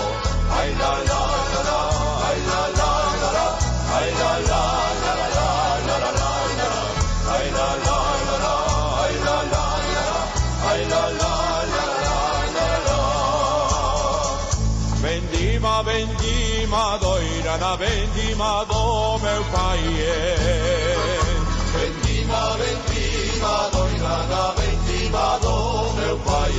Ai la la la la, ai la la la la, ai la la la la la la la la, ai la la la la, ai la la la la, ai la la. Vendima doira na vendima do meu pai. Vendima doira na vendima do meu pai.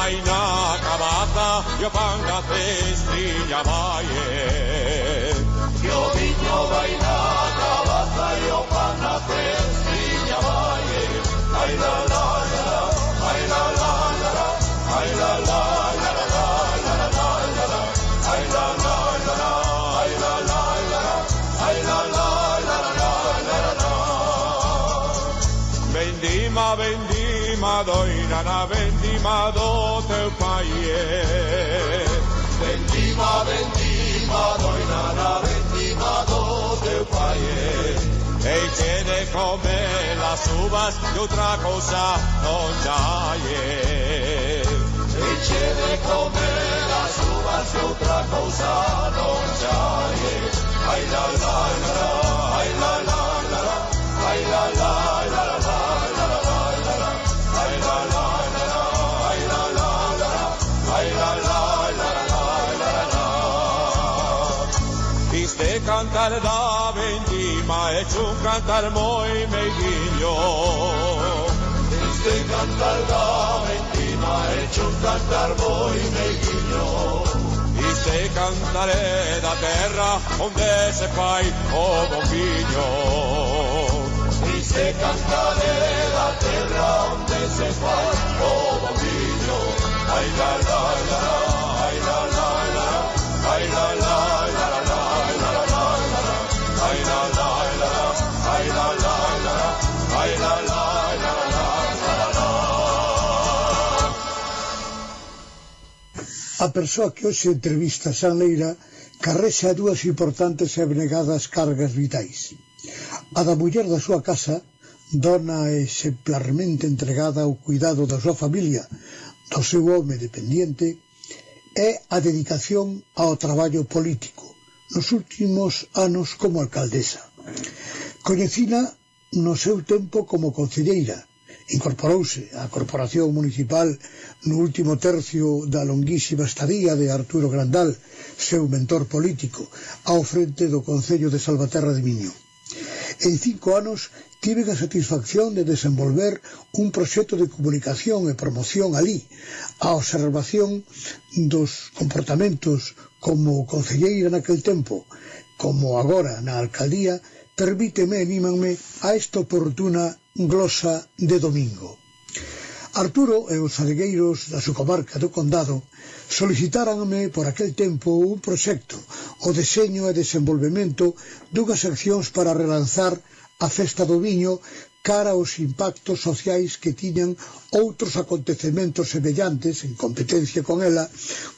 vai na cabata e o pan na cestiña vai. Que o viño vai na cabata e o pan na cestiña vai. Ai la la la, ai la la la, ai la la la la la la la, ai la la la, ai la la la, ai la la la la la. Vendima, vendima, doina na vendima do teu pai. Vendima, vendima, doina na vendima do teu pai. Ei che de comer las uvas e outra cousa non hai. Ei che de comer las uvas e outra cousa non hai. Ai la la la, ai la la la, ai la la la la. Este cantar da vendima é un cantar moi meiguinho. Este cantar da vendima é un cantar moi meiguinho. Este cantar é da terra onde se fai o bombiño. Este cantar é da terra onde se fai o bombiño. Ai la la la, ai la la la, ai la la la la. A persoa que hoxe entrevista San Leira carrexa dúas importantes e abnegadas cargas vitais. A da muller da súa casa, dona exemplarmente entregada ao cuidado da súa familia, do seu home dependiente, é a dedicación ao traballo político, nos últimos anos como alcaldesa. Coñecina no seu tempo como concelleira, incorporouse á corporación municipal no último tercio da longuísima estadía de Arturo Grandal, seu mentor político, ao frente do Concello de Salvaterra de Miño. En 5 anos tive a satisfacción de desenvolver un proxecto de comunicación e promoción alí, a observación dos comportamentos como concelleira naquel tempo, como agora na alcaldía, permíteme e anímanme a esta oportuna glosa de domingo. Arturo e os adegueiros da súa comarca do Condado solicitáranme por aquel tempo un proxecto, o deseño e desenvolvemento dunhas accións para relanzar a festa do viño cara aos impactos sociais que tiñan outros acontecementos semellantes en competencia con ela,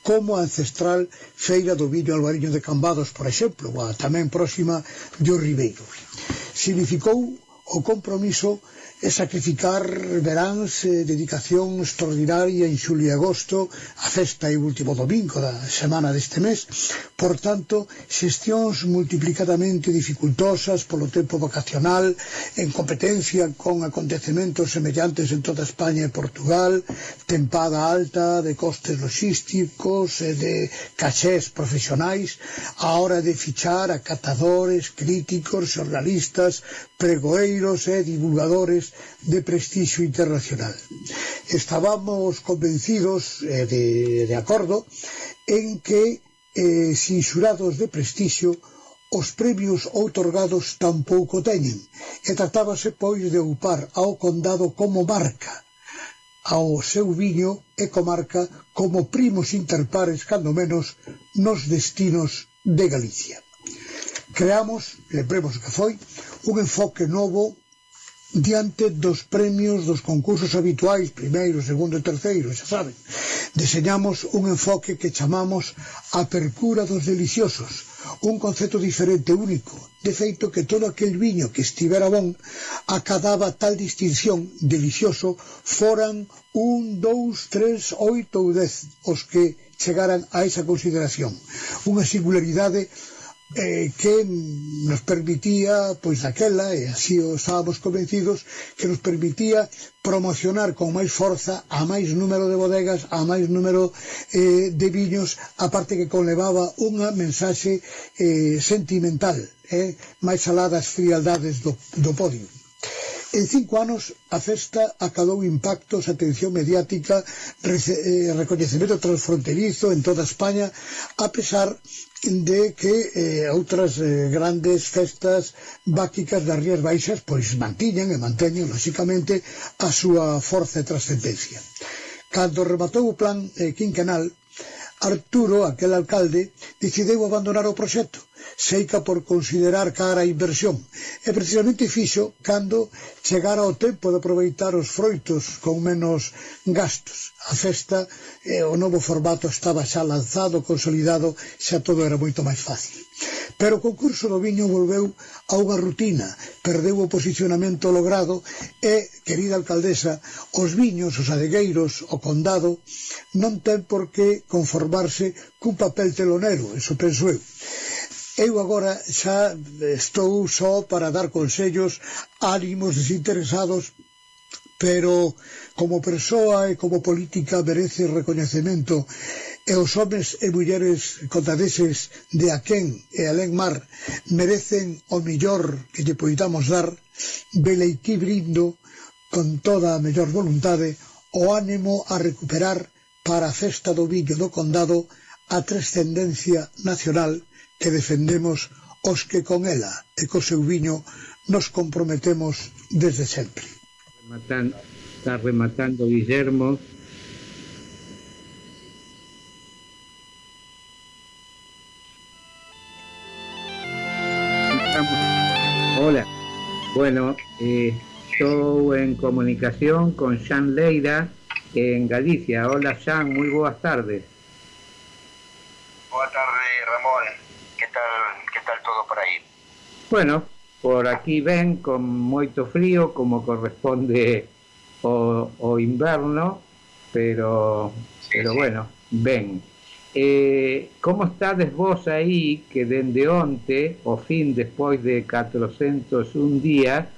como a ancestral Feira do Viño Albariño de Cambados, por exemplo, ou a tamén próxima de O Ribeiro. Significou o compromiso é sacrificar veráns, dedicación extraordinaria en xulio e agosto, a festa e o último domingo da semana deste mes, por tanto, xestións multiplicadamente dificultosas polo tempo vacacional, en competencia con acontecementos semellantes en toda España e Portugal, tempada alta de costes logísticos e de cachés profesionais, a hora de fichar a catadores, críticos, xornalistas, pregoeiros e divulgadores de prestixio internacional. Estábamos convencidos de acordo en que sin xurados de prestixio os premios outorgados tampouco teñen, e tratábase pois de ocupar ao condado como marca, ao seu viño e comarca como primos interpares, cando menos, nos destinos de Galicia. Creamos, lembremos que foi, un enfoque novo diante dos premios dos concursos habituais, primeiro, segundo e terceiro, xa saben. Deseñamos un enfoque que chamamos Apercura dos Deliciosos, un concepto diferente, único. De feito que todo aquel viño que estivera bon acadaba tal distinción delicioso, foran 1, 2, 3, 8 ou 10 os que chegaran a esa consideración. Unha singularidade que nos permitía, pois daquela, e así estábamos convencidos, que nos permitía promocionar con máis forza a máis número de bodegas, a máis número de viños, aparte que conlevaba unha mensaxe sentimental, máis alá das frialdades do podio. En 5 anos a festa acadou impactos, atención mediática, recoñecemento transfronterizo en toda España, a pesar de que outras grandes festas báquicas das Rías Baixas pois manteñen, lóxicamente, a súa forza e trascendencia. Cando rematou o plan quinquenal, Arturo, aquel alcalde, decidiu abandonar o proxecto, seica por considerar cara a inversión, e precisamente fixo cando chegara o tempo de aproveitar os froitos con menos gastos. A festa, o novo formato estaba xa lanzado, consolidado, xa todo era moito máis fácil. Pero o concurso do viño volveu a unha rutina, perdeu o posicionamento logrado e, querida alcaldesa, os viños, os adegueiros, o condado, non ten por que conformarse cun papel telonero, eso penso eu. Eu agora xa estou só para dar consellos, ánimos desinteresados, pero como persoa e como política merece recoñecemento, e os homes e mulleres contadeses de Aquén e Alén Mar merecen o millor que lle poidamos dar. Veleití brindo con toda a mellor voluntade o ánimo a recuperar para a festa do viño do condado a trascendencia nacional que defendemos os que con ela e co seu viño nos comprometemos desde sempre. Está rematando Guillermo. Hola, bueno, estou en comunicación con Xan Leira en Galicia. Hola Xan, moi boas tardes. Boa tarde, Ramón. Que tal todo por aí? Bueno, por aquí ven con moito frío, como corresponde o inverno, pero bueno, ven. Como estades vos aí que dende onte, o fin despois de 401 días,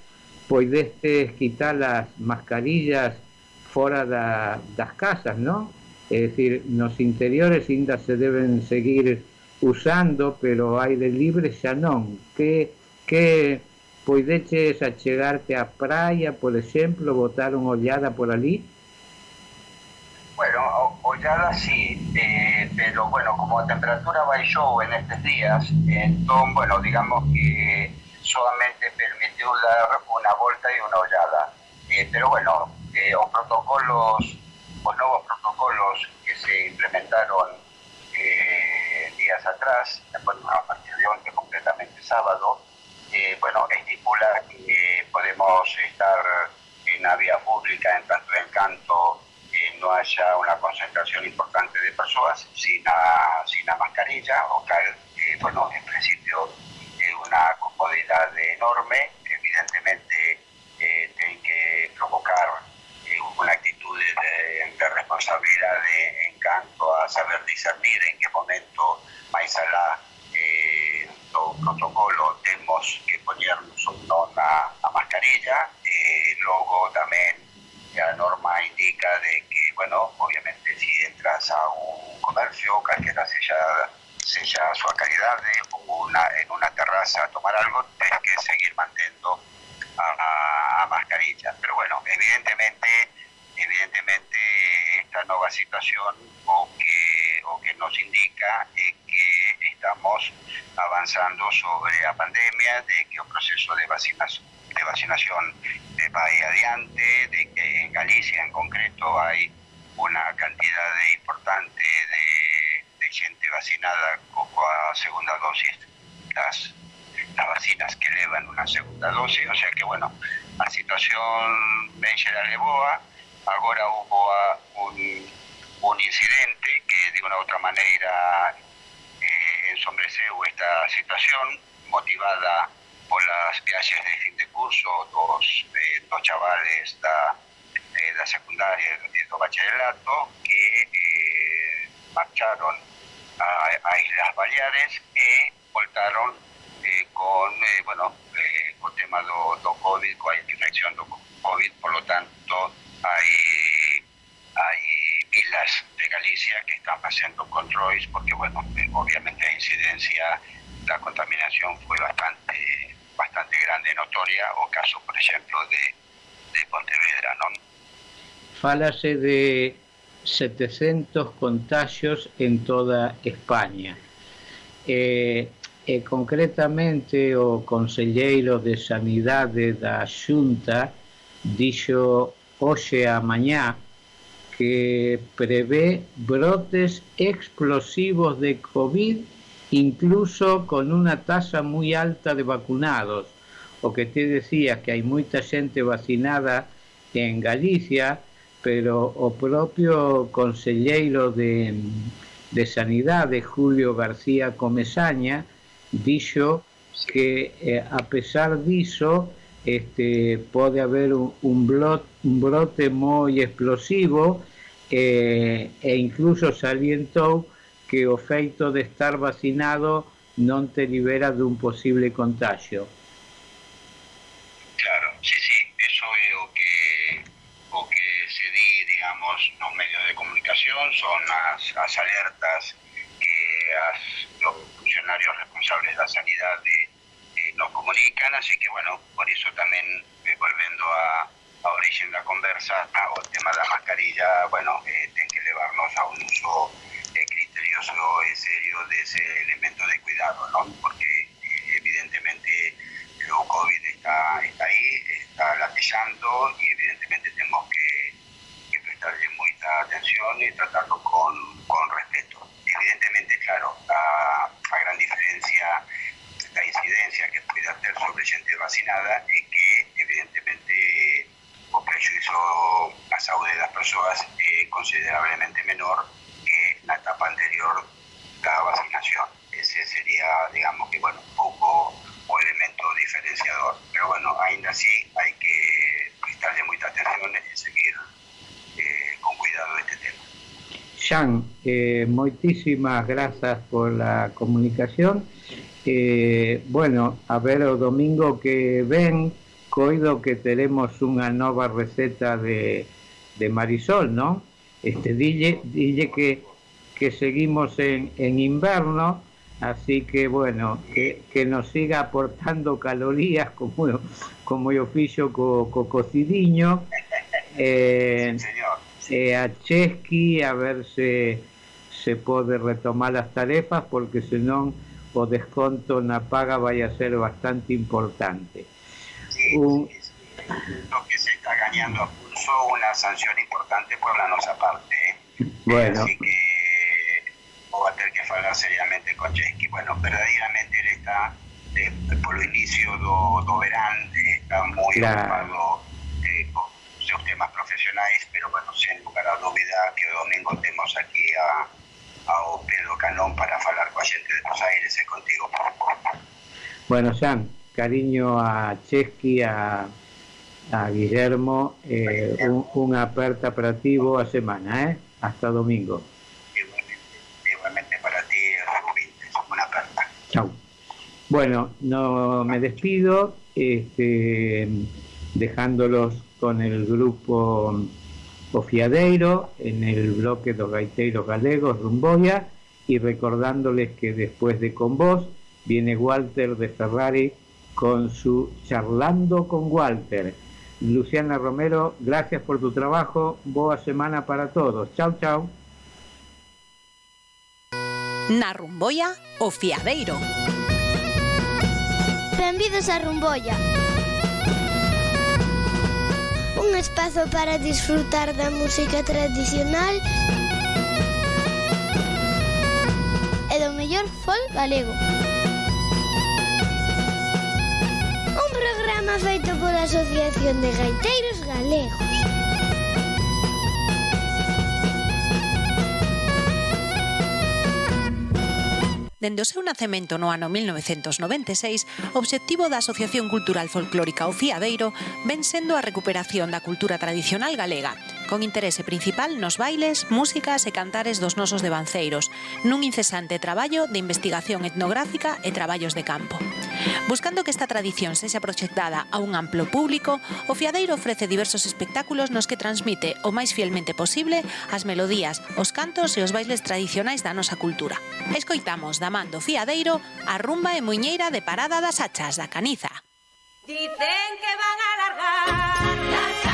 poidestes quitar as mascarillas fora das casas, non? É dicir, nos interiores ainda se deben seguir usando, pero aire libre xa non. Que poideches achegarte á praia, por exemplo, botar unha ollada por ali? Bueno, ollada sí, pero bueno, como a temperatura baixou en estes días, entón, bueno, digamos que solamente permitiu dar unha volta e unha ollada. Pero bueno, os novos protocolos que se implementaron días atrás, bueno, a partir de onte, concretamente sábado, bueno, estipula que podemos estar en la vía pública, en tanto en canto no haya una concentración importante de personas sin la mascarilla, o que, bueno, en principio una comodidad enorme, evidentemente tiene que provocar una actitud de responsabilidad en canto a saber discernir en qué momento máis alá do protocolo temos que poñernos ou non a mascarilla. Logo tamén a norma indica de que, bueno, obviamente si entras a un comercio, calquera sexa a súa calidade, ou en unha terraza a tomar algo, tens que seguir mantendo a mascarilla. Pero bueno, evidentemente esta nova situación o que nos indica é que estamos avanzando sobre a pandemia, de que o proceso de vacinación vai adiante, de que en Galicia en concreto hai unha cantidade importante de xente vacinada coa segunda dosis das vacinas que levan unha segunda dosis, o sea que, bueno, a situación ben xeral é boa. Agora hubo un incidente que de unha outra maneira ensombreceu esta situación, motivada polas viaxes de fin de curso dos chavales da secundaria e do bacharelato que marcharon a Islas Baleares e voltaron con o tema do COVID, coa infección do COVID. Por lo tanto, hai vilas de Galicia que están facendo controis porque, bueno, obviamente a incidencia da contaminación foi bastante grande, notoria. O caso, por exemplo, de Pontevedra, non? Fálase de 700 contagios en toda España. Concretamente o Conselleiro de Sanidade da Xunta dixo hoxe a mañá que prevé brotes explosivos de COVID incluso con unha tasa moi alta de vacunados. O que te decía que hai moita xente vacinada en Galicia, pero o propio Conselleiro de Sanidade, Julio García Comesaña, dixo que a pesar diso pode haber un brote moi explosivo e incluso salientou que o feito de estar vacinado non te libera dun posible contagio. Claro, sí, eso é o que se di, digamos, nos medios de comunicación, son as alertas que los funcionarios responsables da sanidade nos comunican, así que, bueno, por iso tamén, volvendo a origen da conversa, o tema da mascarilla, bueno, ten que levarnos a un uso criterioso e serio dese elemento de cuidado, non? Porque evidentemente o COVID está aí, está latillando e evidentemente temos que prestarle moita atención e tratarlo con respeto. Evidentemente, claro, a gran diferencia da incidencia que pueda ter sobre xente vacinada é que evidentemente o prexuízo á saúde das persoas é considerablemente menor que na etapa anterior da vacinación. Ese sería, digamos, que, bueno, un pouco o elemento diferenciador. Pero, bueno, ainda así hai que prestarle moita atención e seguir con cuidado este tema. Xan, moitísimas grazas por la comunicación. Bueno, a ver o domingo que ven, coido que teremos unha nova receta de Marisol, non? Dille que seguimos en inverno, así que, bueno, que nos siga aportando calorías como o fixo co cocidiño, a Chesky a ver se pode retomar as tarefas, porque senón o desconto na paga vai a ser bastante importante. Sí, lo que se está gañando a pulso unha sanción importante por la nosa parte, Bueno. Así que vou a ter que falar seriamente con Chesky. Bueno, verdadeiramente ele está polo inicio do verán, está moi ocupado con seus temas profesionais, pero, bueno, sen lugar a dúbida que o domingo temos aquí ao Pedro Canón para falar coa xente de Buenos Aires e contigo. Bueno, Xan, cariño a Chesky, a Guillermo, unha aperta para ti, boa semana, hasta domingo. Igualmente para ti, Rubín, unha aperta. Chao. Bueno, no me despido, dejándolos con el grupo O Fiadeiro en el bloque dos gaiteiros galegos Rumboia, y recordándoles que después de Con Vos viene Walter de Ferrari con su Charlando con Walter. Luciana Romero, gracias por tu trabajo, boa semana para todos. Chao, chao. Na Rumboia, O Fiadeiro. Benvidos a Rumboia. Un espazo para disfrutar da música tradicional e do mellor folk galego. Un programa feito pola Asociación de Gaiteiros Galegos. Dende o seu nacemento no ano 1996, o obxectivo da Asociación Cultural Folclórica O Fiadeiro ven sendo a recuperación da cultura tradicional galega, con interese principal nos bailes, músicas e cantares dos nosos devanceiros, nun incesante traballo de investigación etnográfica e traballos de campo. Buscando que esta tradición sexa proxectada a un amplo público, o Fiadeiro ofrece diversos espectáculos nos que transmite o máis fielmente posible as melodías, os cantos e os bailes tradicionais da nosa cultura. Escoitamos da man do Fiadeiro a rumba e muiñeira de Parada das Achas da Caniza. Dicen que van a largar la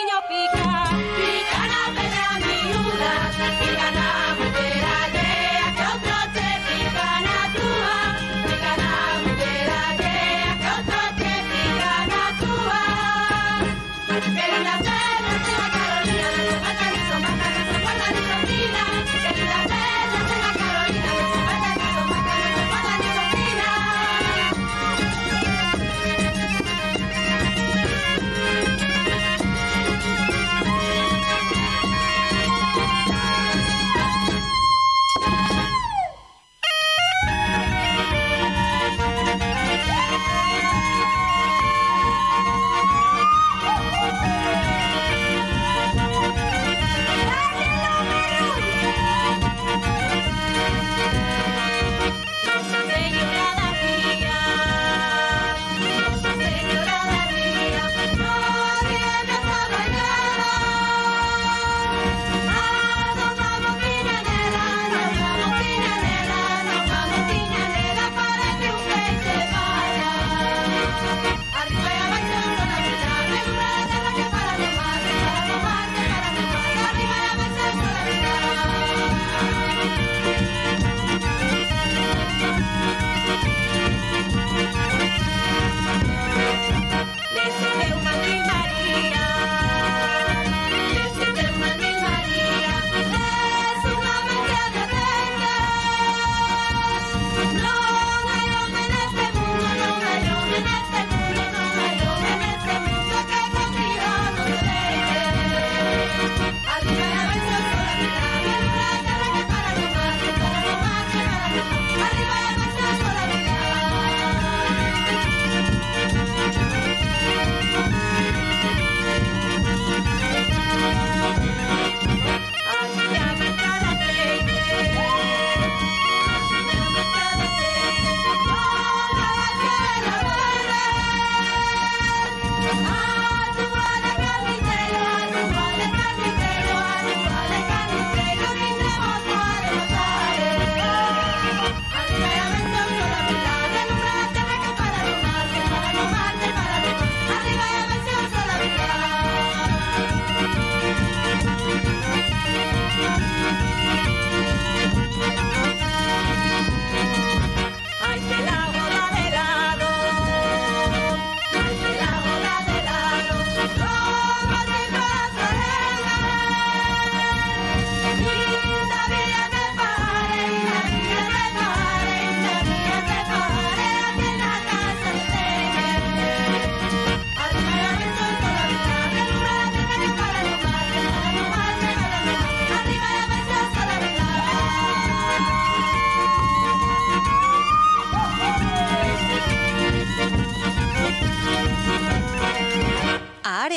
niño pica, pica la pedra miúda, pica la mujer aldea, que otro te pica na túa, pica la mujer aldea, que otro te pica na túa. Que linda perla de la Carolina, de su vaca ni son vaca, de su guarda ni son fina. Que linda perla de la Carolina, de su vaca ni son vaca, de su guarda ni son fina.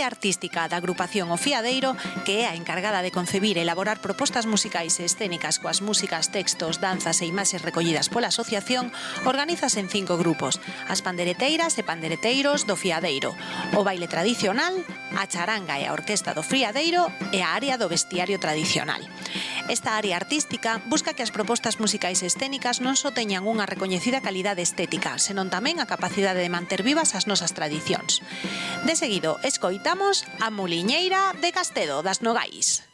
Artística da agrupación O Fiadeiro, que é a encargada de concebir e elaborar propostas musicais e escénicas coas músicas, textos, danzas e imaxes recollidas pola asociación, organízase en 5 grupos: as pandereteiras e pandereteiros do Fiadeiro, o baile tradicional, a charanga e a orquesta do Fiadeiro e a área do vestiario tradicional. Esta área artística busca que as propostas musicais e escénicas non só teñan unha recoñecida calidade estética, senón tamén a capacidade de manter vivas as nosas tradicións. De seguido, escoitamos a Muliñeira de Castedo das Nogais.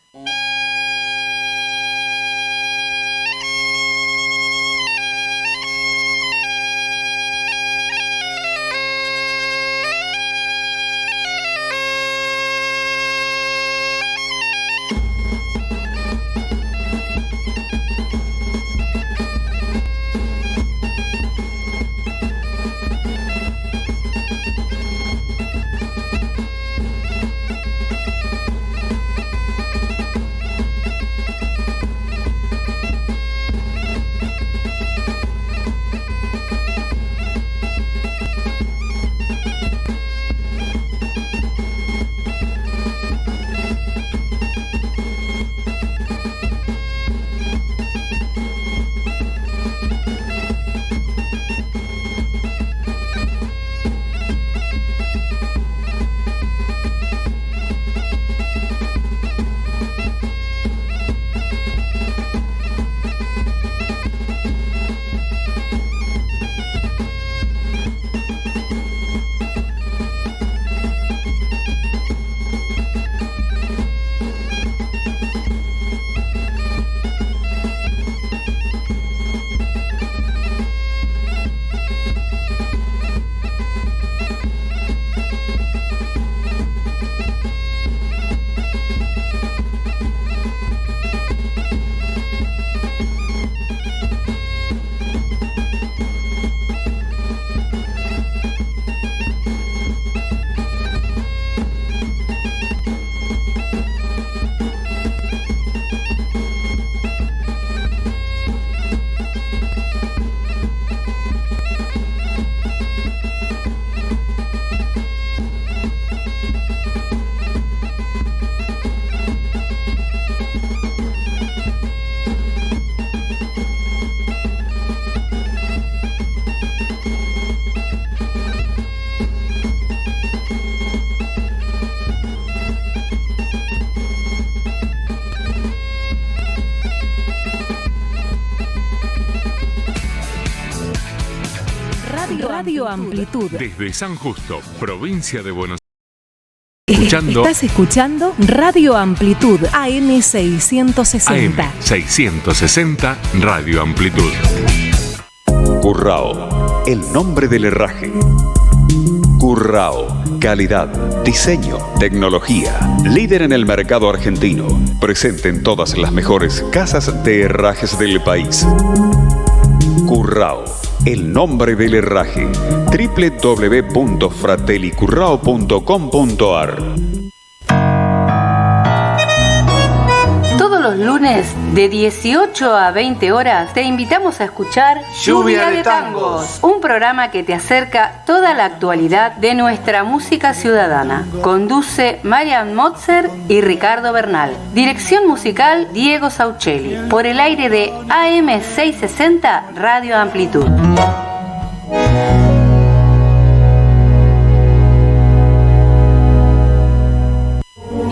Radio Amplitud. Desde San Justo, provincia de Buenos Estás escuchando Radio Amplitud AM 660. AM 660 Radio Amplitud. Currao, el nombre del herraje. Currao, calidad, diseño, tecnología. Líder en el mercado argentino. Presente en todas las mejores casas de herrajes del país. Currao, el nombre del herraje. www.fratellicurrao.com.ar. Todos los lunes de 18 a 20 horas te invitamos a escuchar Lluvia de Tangos, un programa que te acerca toda la actualidad de nuestra música ciudadana. Conduce Marian Motzer y Ricardo Bernal. Dirección musical Diego Sauchelli. Por el aire de AM 660 Radio Amplitud.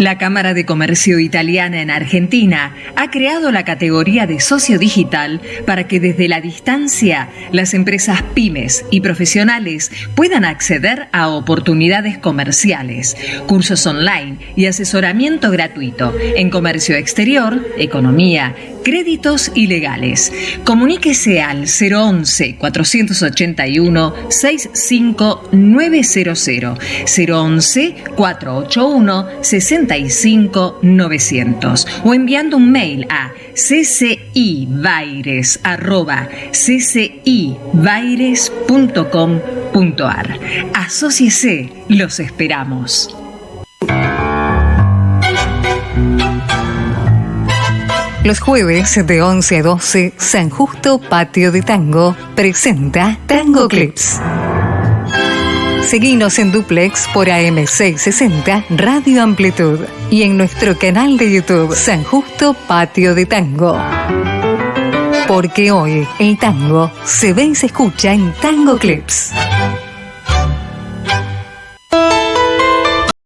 La Cámara de Comercio Italiana en Argentina ha creado la categoría de socio digital para que desde la distancia las empresas pymes y profesionales puedan acceder a oportunidades comerciales, cursos online y asesoramiento gratuito en comercio exterior, economía, créditos y legales. Comuníquese al 011 481 65900, 011 481 65900 o enviando un mail a ccibaires@ccibaires.com.ar. Asóciese, los esperamos. Los jueves de 11 a 12, San Justo Patio de Tango presenta Tango Clips. Seguinos en duplex por AM 660 Radio Amplitud y en nuestro canal de YouTube San Justo Patio de Tango. Porque hoy el tango se ve y se escucha en Tango Clips.